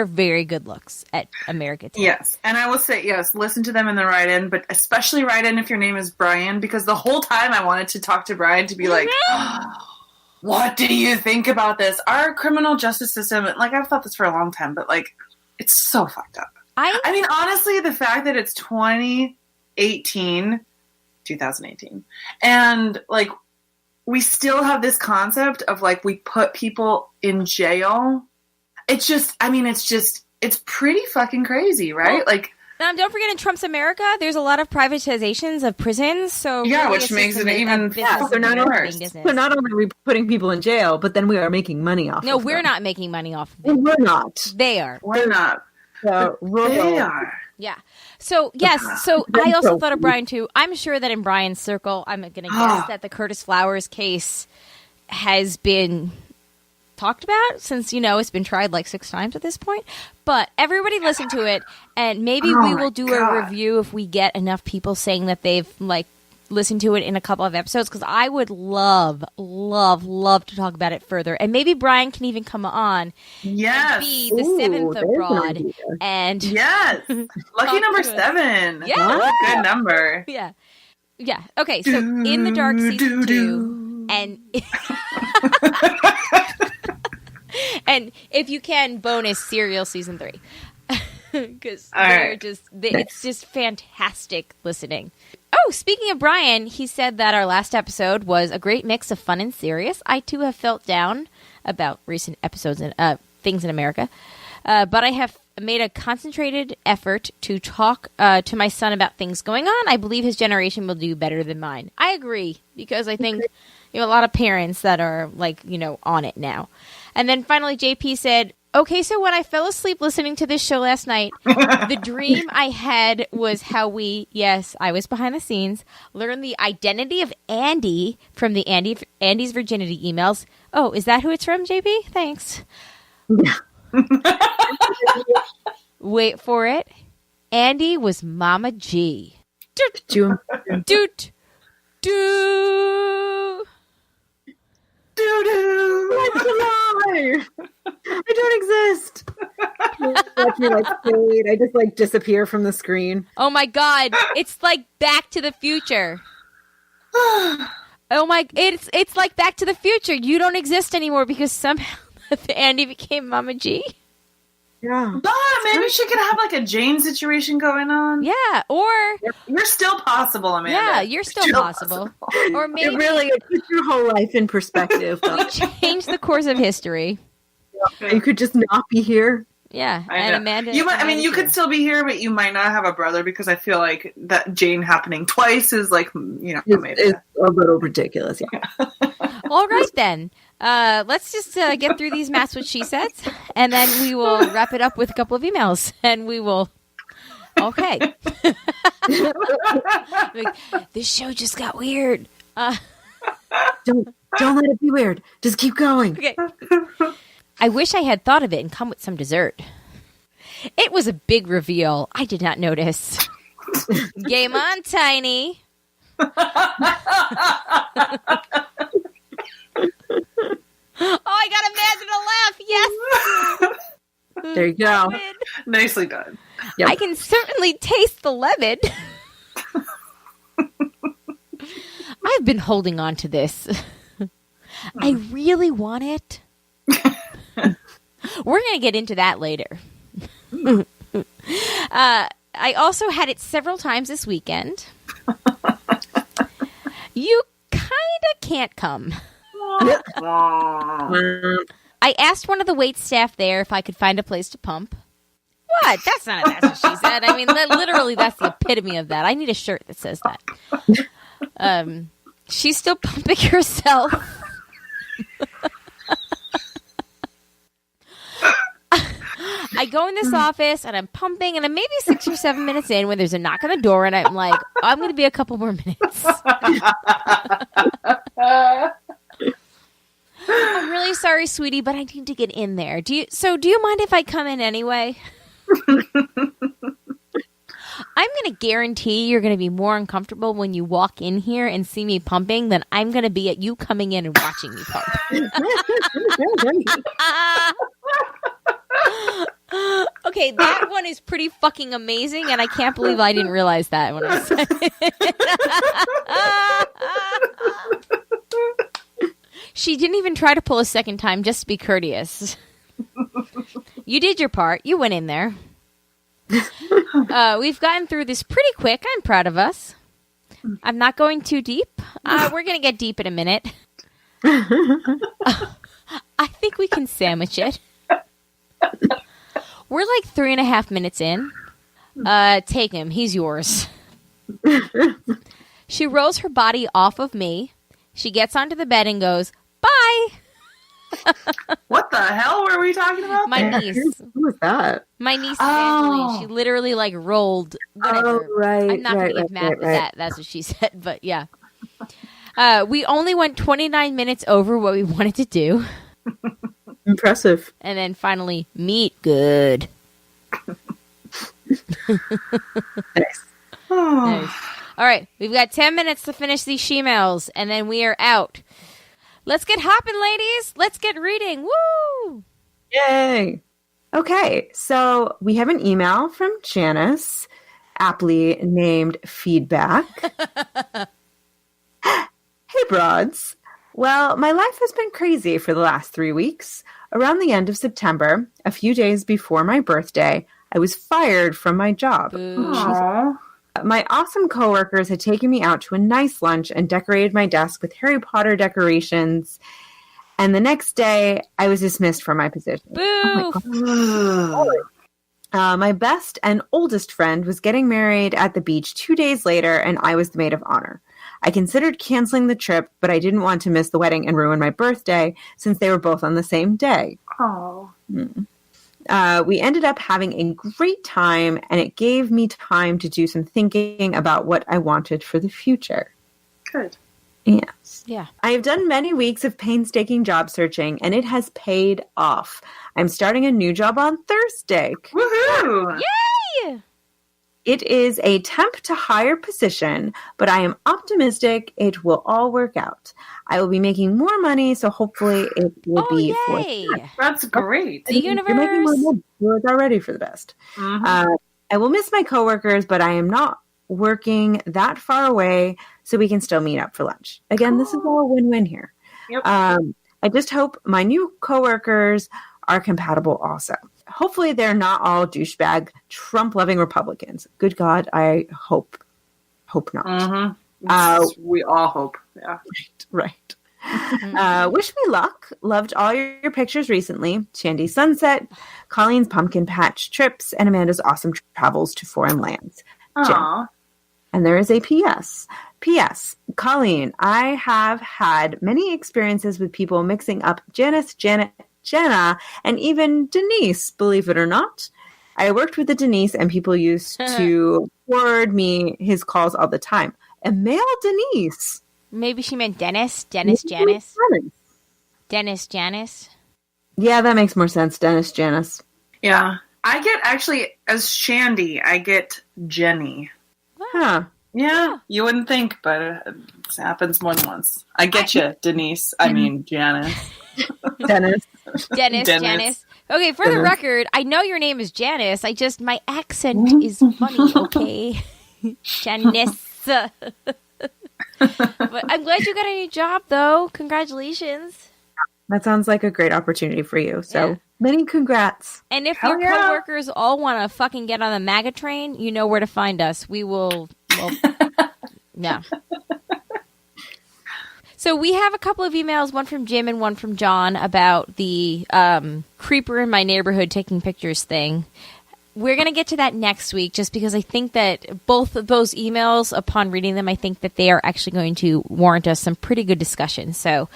Speaker 1: very good looks at America today.
Speaker 3: Yes, and I will say, yes, listen to them in the write-in, but especially write in if your name is Brian, because the whole time I wanted to talk to Brian to be like, what do you think about this? Our criminal justice system, like, I've thought this for a long time, but, like, it's so fucked up. I mean, honestly, the fact that it's 2018, and, like, we still have this concept of like we put people in jail. It's just, I mean, it's pretty fucking crazy, right?
Speaker 1: Well,
Speaker 3: like,
Speaker 1: don't forget in Trump's America, there's a lot of privatizations of prisons. So
Speaker 3: yeah,
Speaker 1: really
Speaker 3: which makes it even
Speaker 2: so not only are we putting people in jail, but then we are making money off.
Speaker 1: No,
Speaker 2: of
Speaker 1: we're
Speaker 2: them.
Speaker 1: not making money off of them.
Speaker 2: We're not.
Speaker 1: They are.
Speaker 3: We're not. They are.
Speaker 1: Yeah. So, yes. So, I also thought of Brian, too. I'm sure that in Brian's circle, I'm going to guess that the Curtis Flowers case has been talked about since, it's been tried like 6 times at this point. But everybody listen to it, and maybe we will do a review if we get enough people saying that they've, listened to it in a couple of episodes, because I would love, love, love to talk about it further. And maybe Brian can even come on and be the 7th abroad. And
Speaker 3: yes. Lucky number 7.
Speaker 1: Yeah.
Speaker 3: That's a good number.
Speaker 1: Yeah. Yeah. Okay, so In the Dark season 2, and and if you can, bonus Serial season 3. Because it's just fantastic listening. Oh, speaking of Brian, he said that our last episode was a great mix of fun and serious. I, too, have felt down about recent episodes and things in America. But I have made a concentrated effort to talk to my son about things going on. I believe his generation will do better than mine. I agree, because I think a lot of parents that are, on it now. And then finally, JP said, okay, so when I fell asleep listening to this show last night, the dream I had was how I was behind the scenes, learned the identity of Andy from the Andy's Virginity emails. Oh, is that who it's from, JP? Thanks.
Speaker 2: Yeah.
Speaker 1: Wait for it. Andy was Mama G. Doot. Doot. Doot.
Speaker 2: That's a lie. I don't exist. Watch me fade. I just disappear from the screen.
Speaker 1: Oh my god! It's like Back to the Future. Oh my! It's like Back to the Future. You don't exist anymore because somehow Andy became Mama G.
Speaker 2: Yeah.
Speaker 3: But maybe she could have a Jane situation going on.
Speaker 1: Yeah, or
Speaker 3: you're still possible, Amanda.
Speaker 1: Yeah, you're still possible. Or maybe
Speaker 2: it puts your whole life in perspective.
Speaker 1: You change the course of history.
Speaker 2: You could just not be here.
Speaker 1: Yeah, and Amanda.
Speaker 3: You could still be here, but you might not have a brother, because I feel like that Jane happening twice is maybe
Speaker 2: it's a little ridiculous. Yeah.
Speaker 1: All right then. Let's just get through these Matt's What She Says, and then we will wrap it up with a couple of emails, and we will. Okay. This show just got weird.
Speaker 2: Don't let it be weird. Just keep going.
Speaker 1: Okay. I wish I had thought of it and come with some dessert. It was a big reveal. I did not notice. Game on, Tiny. Oh, I got Amanda to laugh. Yes.
Speaker 2: There you go.
Speaker 3: Nicely done.
Speaker 1: Yep. I can certainly taste the lemon. I've been holding on to this. I really want it. We're going to get into that later. I also had it several times this weekend. You kind of can't come. I asked one of the wait staff there if I could find a place to pump. What? That's what she said. I mean, literally, that's the epitome of that. I need a shirt that says that. She's still pumping herself. I go in this office and I'm pumping, and I'm maybe 6 or 7 minutes in when there's a knock on the door, and I'm like, I'm going to be a couple more minutes. I'm really sorry, sweetie, but I need to get in there. Do you mind if I come in anyway? I'm going to guarantee you're going to be more uncomfortable when you walk in here and see me pumping than I'm going to be at you coming in and watching me pump. Okay, that one is pretty fucking amazing, and I can't believe I didn't realize that when I said it. She didn't even try to pull a second time just to be courteous. You did your part. You went in there. We've gotten through this pretty quick. I'm proud of us. I'm not going too deep. We're going to get deep in a minute. I think we can sandwich it. We're like 3.5 minutes in. Take him. He's yours. She rolls her body off of me. She gets onto the bed and goes, bye.
Speaker 3: What the hell were we talking about?
Speaker 1: My
Speaker 3: there?
Speaker 1: niece.
Speaker 2: Who was that?
Speaker 1: My niece Evangeline. She literally like rolled. Whatever.
Speaker 2: Oh, right.
Speaker 1: I'm not going to get mad at that. That's what she said. But yeah. We only went 29 minutes over what we wanted to do.
Speaker 2: Impressive.
Speaker 1: And then finally, meet good.
Speaker 2: Nice.
Speaker 1: Nice. All right. We've got 10 minutes to finish these she-mails, and then we are out. Let's get hopping, ladies. Let's get reading. Woo!
Speaker 2: Yay. Okay, so we have an email from Janice, aptly named Feedback. Hey, broads. Well, my life has been crazy for the last 3 weeks. Around the end of September, a few days before my birthday, I was fired from my job.
Speaker 3: Aww.
Speaker 2: My awesome coworkers had taken me out to a nice lunch and decorated my desk with Harry Potter decorations. And the next day, I was dismissed from my position.
Speaker 1: Boo!
Speaker 2: Oh my God. My best and oldest friend was getting married at the beach 2 days later, and I was the maid of honor. I considered canceling the trip, but I didn't want to miss the wedding and ruin my birthday since they were both on the same day.
Speaker 3: Oh.
Speaker 2: We ended up having a great time, and it gave me time to do some thinking about what I wanted for the future.
Speaker 3: Good.
Speaker 2: Yes.
Speaker 1: Yeah.
Speaker 2: I have done many weeks of painstaking job searching, and it has paid off. I'm starting a new job on Thursday.
Speaker 3: Woohoo!
Speaker 1: Yay!
Speaker 2: It is a temp to hire position, but I am optimistic it will all work out. I will be making more money, so hopefully it will be for
Speaker 1: yay!
Speaker 3: That's great.
Speaker 1: The
Speaker 2: You're making more
Speaker 1: universe.
Speaker 2: money. You're already for the best.
Speaker 3: Mhm.
Speaker 2: I will miss my coworkers, but I am not working that far away, so we can still meet up for lunch. Again, this is all a win-win here.
Speaker 3: Yep.
Speaker 2: I just hope my new coworkers are compatible also. Hopefully they're not all douchebag, Trump-loving Republicans. Good God, I hope not.
Speaker 3: We all hope. Yeah.
Speaker 2: Right. Wish me luck. Loved all your pictures recently. Shandy's sunset, Colleen's pumpkin patch trips, and Amanda's awesome travels to foreign lands. Jen.
Speaker 3: Aw.
Speaker 2: And there is a P.S. P.S. Colleen, I have had many experiences with people mixing up Janice, Janet, Jenna, and even Denise, believe it or not. I worked with a Denise, and people used to forward me his calls all the time. A male Denise.
Speaker 1: Maybe she meant Dennis. Dennis Janice. Dennis Janice.
Speaker 2: Yeah, that makes more sense. Dennis Janice.
Speaker 3: Yeah. I get actually, as Shandy, I get Jenny.
Speaker 2: Huh.
Speaker 3: Yeah, you wouldn't think, but it happens more than once. I get you, Denise. I mean, Janice.
Speaker 2: Dennis.
Speaker 1: Dennis.
Speaker 3: Dennis.
Speaker 1: Janice. Okay, for the
Speaker 2: Dennis.
Speaker 1: record, I know your name is Janice. My accent is funny, okay? Janice. But I'm glad you got a new job, though. Congratulations.
Speaker 2: That sounds like a great opportunity for you. So
Speaker 1: Yeah.
Speaker 2: many congrats.
Speaker 1: And if
Speaker 3: Hell
Speaker 1: your
Speaker 3: yeah.
Speaker 1: coworkers all want to fucking get on the MAGA train, you know where to find us. We will. Well, yeah. So we have a couple of emails, one from Jim and one from John, about the creeper in my neighborhood taking pictures thing. We're going to get to that next week just because I think that both of those emails, upon reading them, I think that they are actually going to warrant us some pretty good discussion. So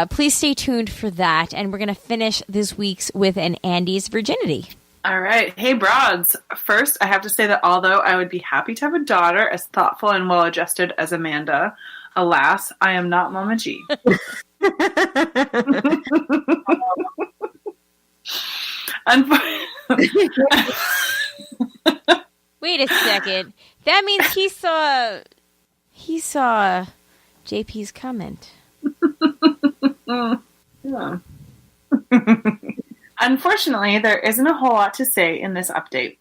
Speaker 1: please stay tuned for that. And we're going to finish this week's with an Andy's virginity.
Speaker 3: All right. Hey, broads. First, I have to say that although I would be happy to have a daughter as thoughtful and well-adjusted as Amanda, alas, I am not Mama G.
Speaker 1: Wait a second. That means he saw JP's comment.
Speaker 3: Yeah. Unfortunately, there isn't a whole lot to say in this update.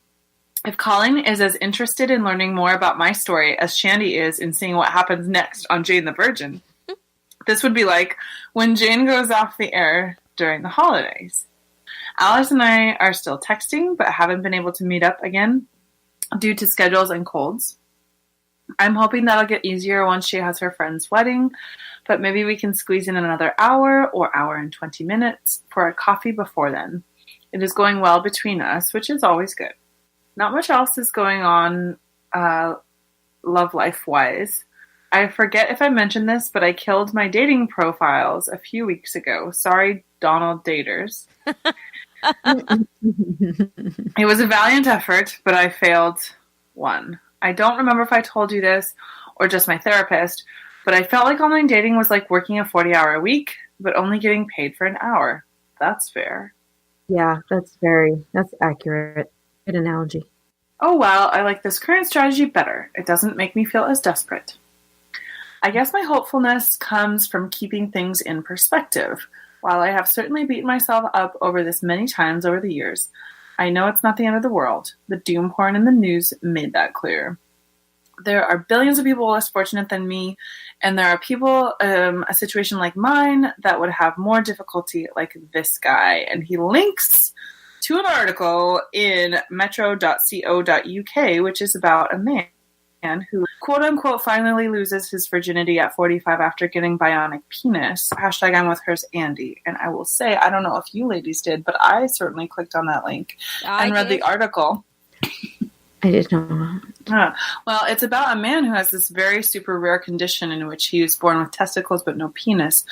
Speaker 3: If Colleen is as interested in learning more about my story as Shandy is in seeing what happens next on Jane the Virgin, this would be like when Jane goes off the air during the holidays. Alice and I are still texting, but haven't been able to meet up again due to schedules and colds. I'm hoping that'll get easier once she has her friend's wedding, but maybe we can squeeze in another hour or hour and 20 minutes for a coffee before then. It is going well between us, which is always good. Not much else is going on love life-wise. I forget if I mentioned this, but I killed my dating profiles a few weeks ago. Sorry, Donald daters. It was a valiant effort, but I failed one. I don't remember if I told you this or just my therapist, but I felt like online dating was like working a 40-hour a week, but only getting paid for an hour. That's fair.
Speaker 2: Yeah, that's accurate. Good analogy.
Speaker 3: Oh well, I like this current strategy better. It doesn't make me feel as desperate. I guess my hopefulness comes from keeping things in perspective. While I have certainly beaten myself up over this many times over the years, I know it's not the end of the world. The doom porn in the news made that clear. There are billions of people less fortunate than me, and there are people, a situation like mine, that would have more difficulty, like this guy. And he links to an article in metro.co.uk, which is about a man who, quote-unquote, finally loses his virginity at 45 after getting bionic penis. Hashtag I'm with hers, Andy. And I will say, I don't know if you ladies did, but I certainly clicked on that link and read the article.
Speaker 2: I did not.
Speaker 3: Well, it's about a man who has this very super rare condition in which he was born with testicles but no penis.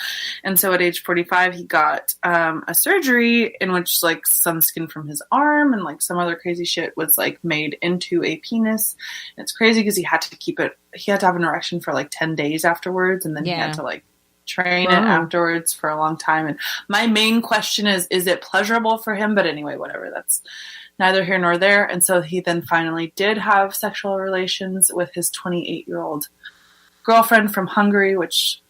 Speaker 3: And so at age 45, he got a surgery in which like some skin from his arm and like some other crazy shit was like made into a penis. And it's crazy because he had to have an erection for like 10 days afterwards. And then he had to like train it afterwards for a long time. And my main question is it pleasurable for him? But anyway, whatever. That's neither here nor there. And so he then finally did have sexual relations with his 28-year-old girlfriend from Hungary, which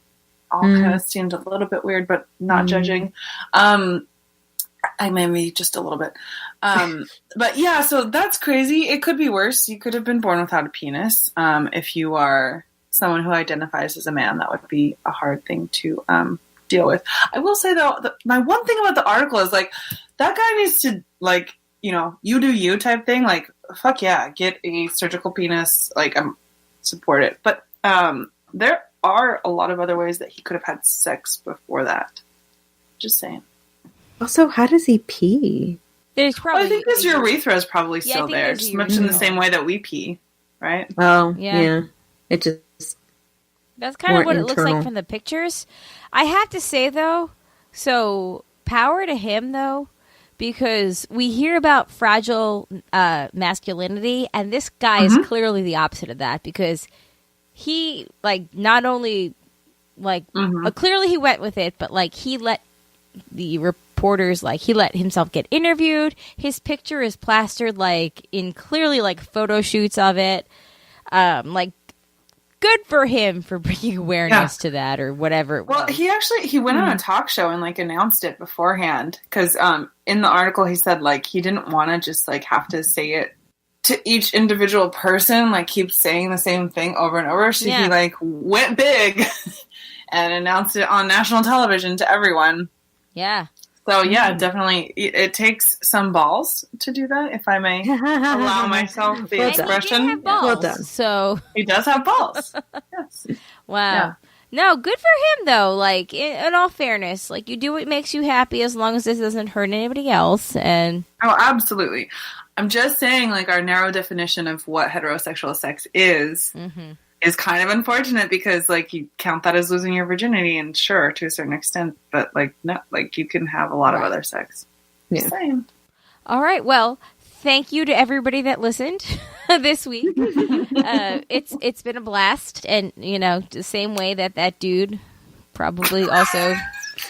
Speaker 3: all kind of seemed a little bit weird, but not judging. I maybe just a little bit. But yeah, so that's crazy. It could be worse. You could have been born without a penis. If you are someone who identifies as a man, that would be a hard thing to deal with. I will say, though, my one thing about the article is, like, that guy needs to, like, you know, you do you type thing. Like, fuck yeah, get a surgical penis. Like, support it. But there are a lot of other ways that he could have had sex before that. Just saying. Also, how does he pee?
Speaker 1: There's probably.
Speaker 3: Well, I think his urethra is probably still there, just much in the same way that we pee, right?
Speaker 2: Oh, yeah. It just.
Speaker 1: That's kind of what it looks like from the pictures. I have to say, though, so power to him, though. Because we hear about fragile masculinity, and this guy is clearly the opposite of that. Because he, like, not only, like, clearly he went with it, but, like, he let the reporters, like, he let himself get interviewed. His picture is plastered, like, in clearly, like, photo shoots of it. Like, good for him for bringing awareness to that or whatever it was.
Speaker 3: Well, he went on a talk show and like announced it beforehand because in the article he said like he didn't want to just like have to say it to each individual person, like keep saying the same thing over and over. So he like went big and announced it on national television to everyone.
Speaker 1: Yeah.
Speaker 3: So yeah, definitely it takes some balls to do that, if I may allow myself the expression.
Speaker 1: He have balls,
Speaker 2: well done.
Speaker 3: So he does have balls. Yes.
Speaker 1: Wow.
Speaker 3: Yeah.
Speaker 1: No, good for him though. Like in all fairness, like you do what makes you happy as long as this doesn't hurt anybody else. And
Speaker 3: oh, absolutely. I'm just saying, like our narrow definition of what heterosexual sex is kind of unfortunate because like you count that as losing your virginity, and sure to a certain extent, but like no, like you can have a lot of other sex.
Speaker 2: Yeah.
Speaker 3: Same.
Speaker 1: All right. Well, thank you to everybody that listened this week. It's been a blast, and you know the same way that dude probably also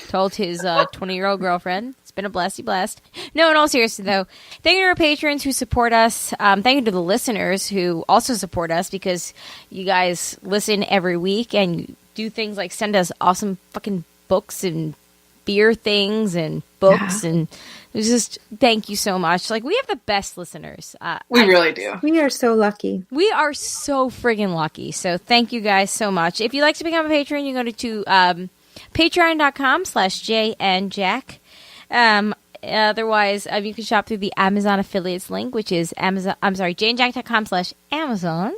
Speaker 1: told his 20-year-old girlfriend. It's been a blasty blast. No, in all seriousness, though, thank you to our patrons who support us. Thank you to the listeners who also support us because you guys listen every week and you do things like send us awesome fucking books and beer things and books and it's just thank you so much. Like we have the best listeners.
Speaker 3: We really do.
Speaker 2: We are so lucky.
Speaker 1: We are so friggin' lucky. So thank you guys so much. If you'd like to become a patron, you go to patreon.com/JNJack. Otherwise, you can shop through the Amazon affiliates link, which is Amazon. I'm sorry, JaneJack.com/Amazon.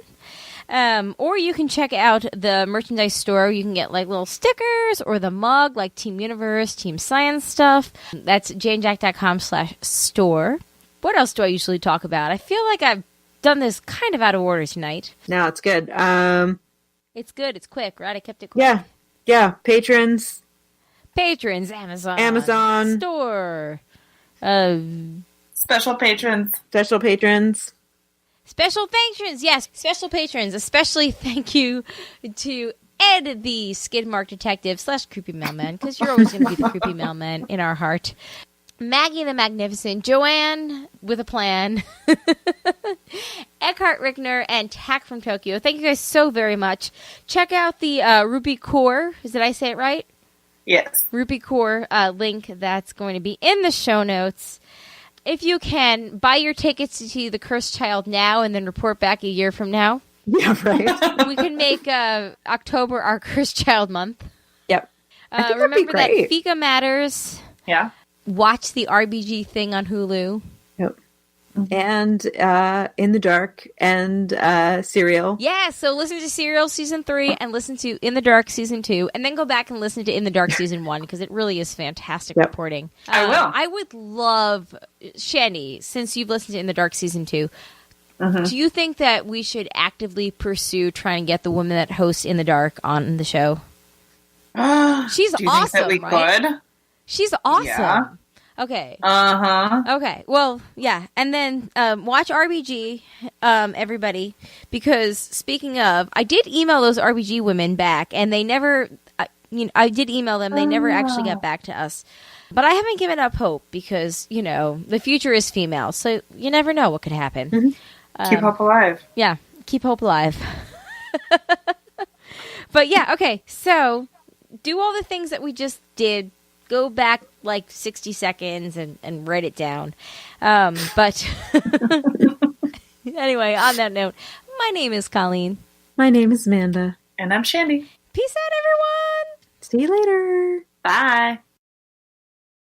Speaker 1: Or you can check out the merchandise store. You can get like little stickers or the mug, like Team Universe, Team Science stuff. That's janejack.com/store. What else do I usually talk about? I feel like I've done this kind of out of order tonight.
Speaker 2: No, it's good.
Speaker 1: It's good. It's quick, right? I kept it quick.
Speaker 2: Yeah. Patrons,
Speaker 1: Amazon, store,
Speaker 3: special patrons.
Speaker 1: Special patrons, yes, special patrons. Especially thank you to Ed, the skid mark detective / creepy mailman, because you're always going to be the creepy mailman in our heart. Maggie the Magnificent, Joanne with a plan, Eckhart Rickner, and Tack from Tokyo. Thank you guys so very much. Check out the Rupi Kaur. Did I say it right?
Speaker 3: Yes.
Speaker 1: Rupi Kaur link that's going to be in the show notes. If you can, buy your tickets to see The Cursed Child now and then report back a year from now.
Speaker 2: Yeah, right.
Speaker 1: We can make October our Cursed Child month.
Speaker 2: Yep.
Speaker 1: Remember that Fika matters.
Speaker 3: Yeah.
Speaker 1: Watch the RBG thing on Hulu.
Speaker 2: Yep. And In the Dark and Serial.
Speaker 1: Yeah, so listen to Serial Season 3 and listen to In the Dark Season 2, and then go back and listen to In the Dark Season 1, because it really is fantastic reporting.
Speaker 3: I will.
Speaker 1: I would love, Shandy, since you've listened to In the Dark Season 2, do you think that we should actively pursue trying to get the woman that hosts In the Dark on the show? She's
Speaker 3: Do you
Speaker 1: awesome,
Speaker 3: think that we
Speaker 1: right?
Speaker 3: could?
Speaker 1: She's awesome.
Speaker 3: Yeah.
Speaker 1: Okay.
Speaker 3: Uh-huh.
Speaker 1: Okay. Well, yeah. And then watch RBG, everybody, because speaking of, I did email those RBG women back, and they never, I did email them. They never actually got back to us. But I haven't given up hope because, the future is female, so you never know what could happen.
Speaker 2: Mm-hmm.
Speaker 3: Keep hope alive.
Speaker 1: Yeah. Keep hope alive. But yeah, okay. So do all the things that we just did. Go back like 60 seconds and write it down. But anyway, on that note, my name is Colleen.
Speaker 2: My name is Amanda.
Speaker 3: And I'm Shandy.
Speaker 1: Peace out, everyone.
Speaker 2: See you later.
Speaker 3: Bye.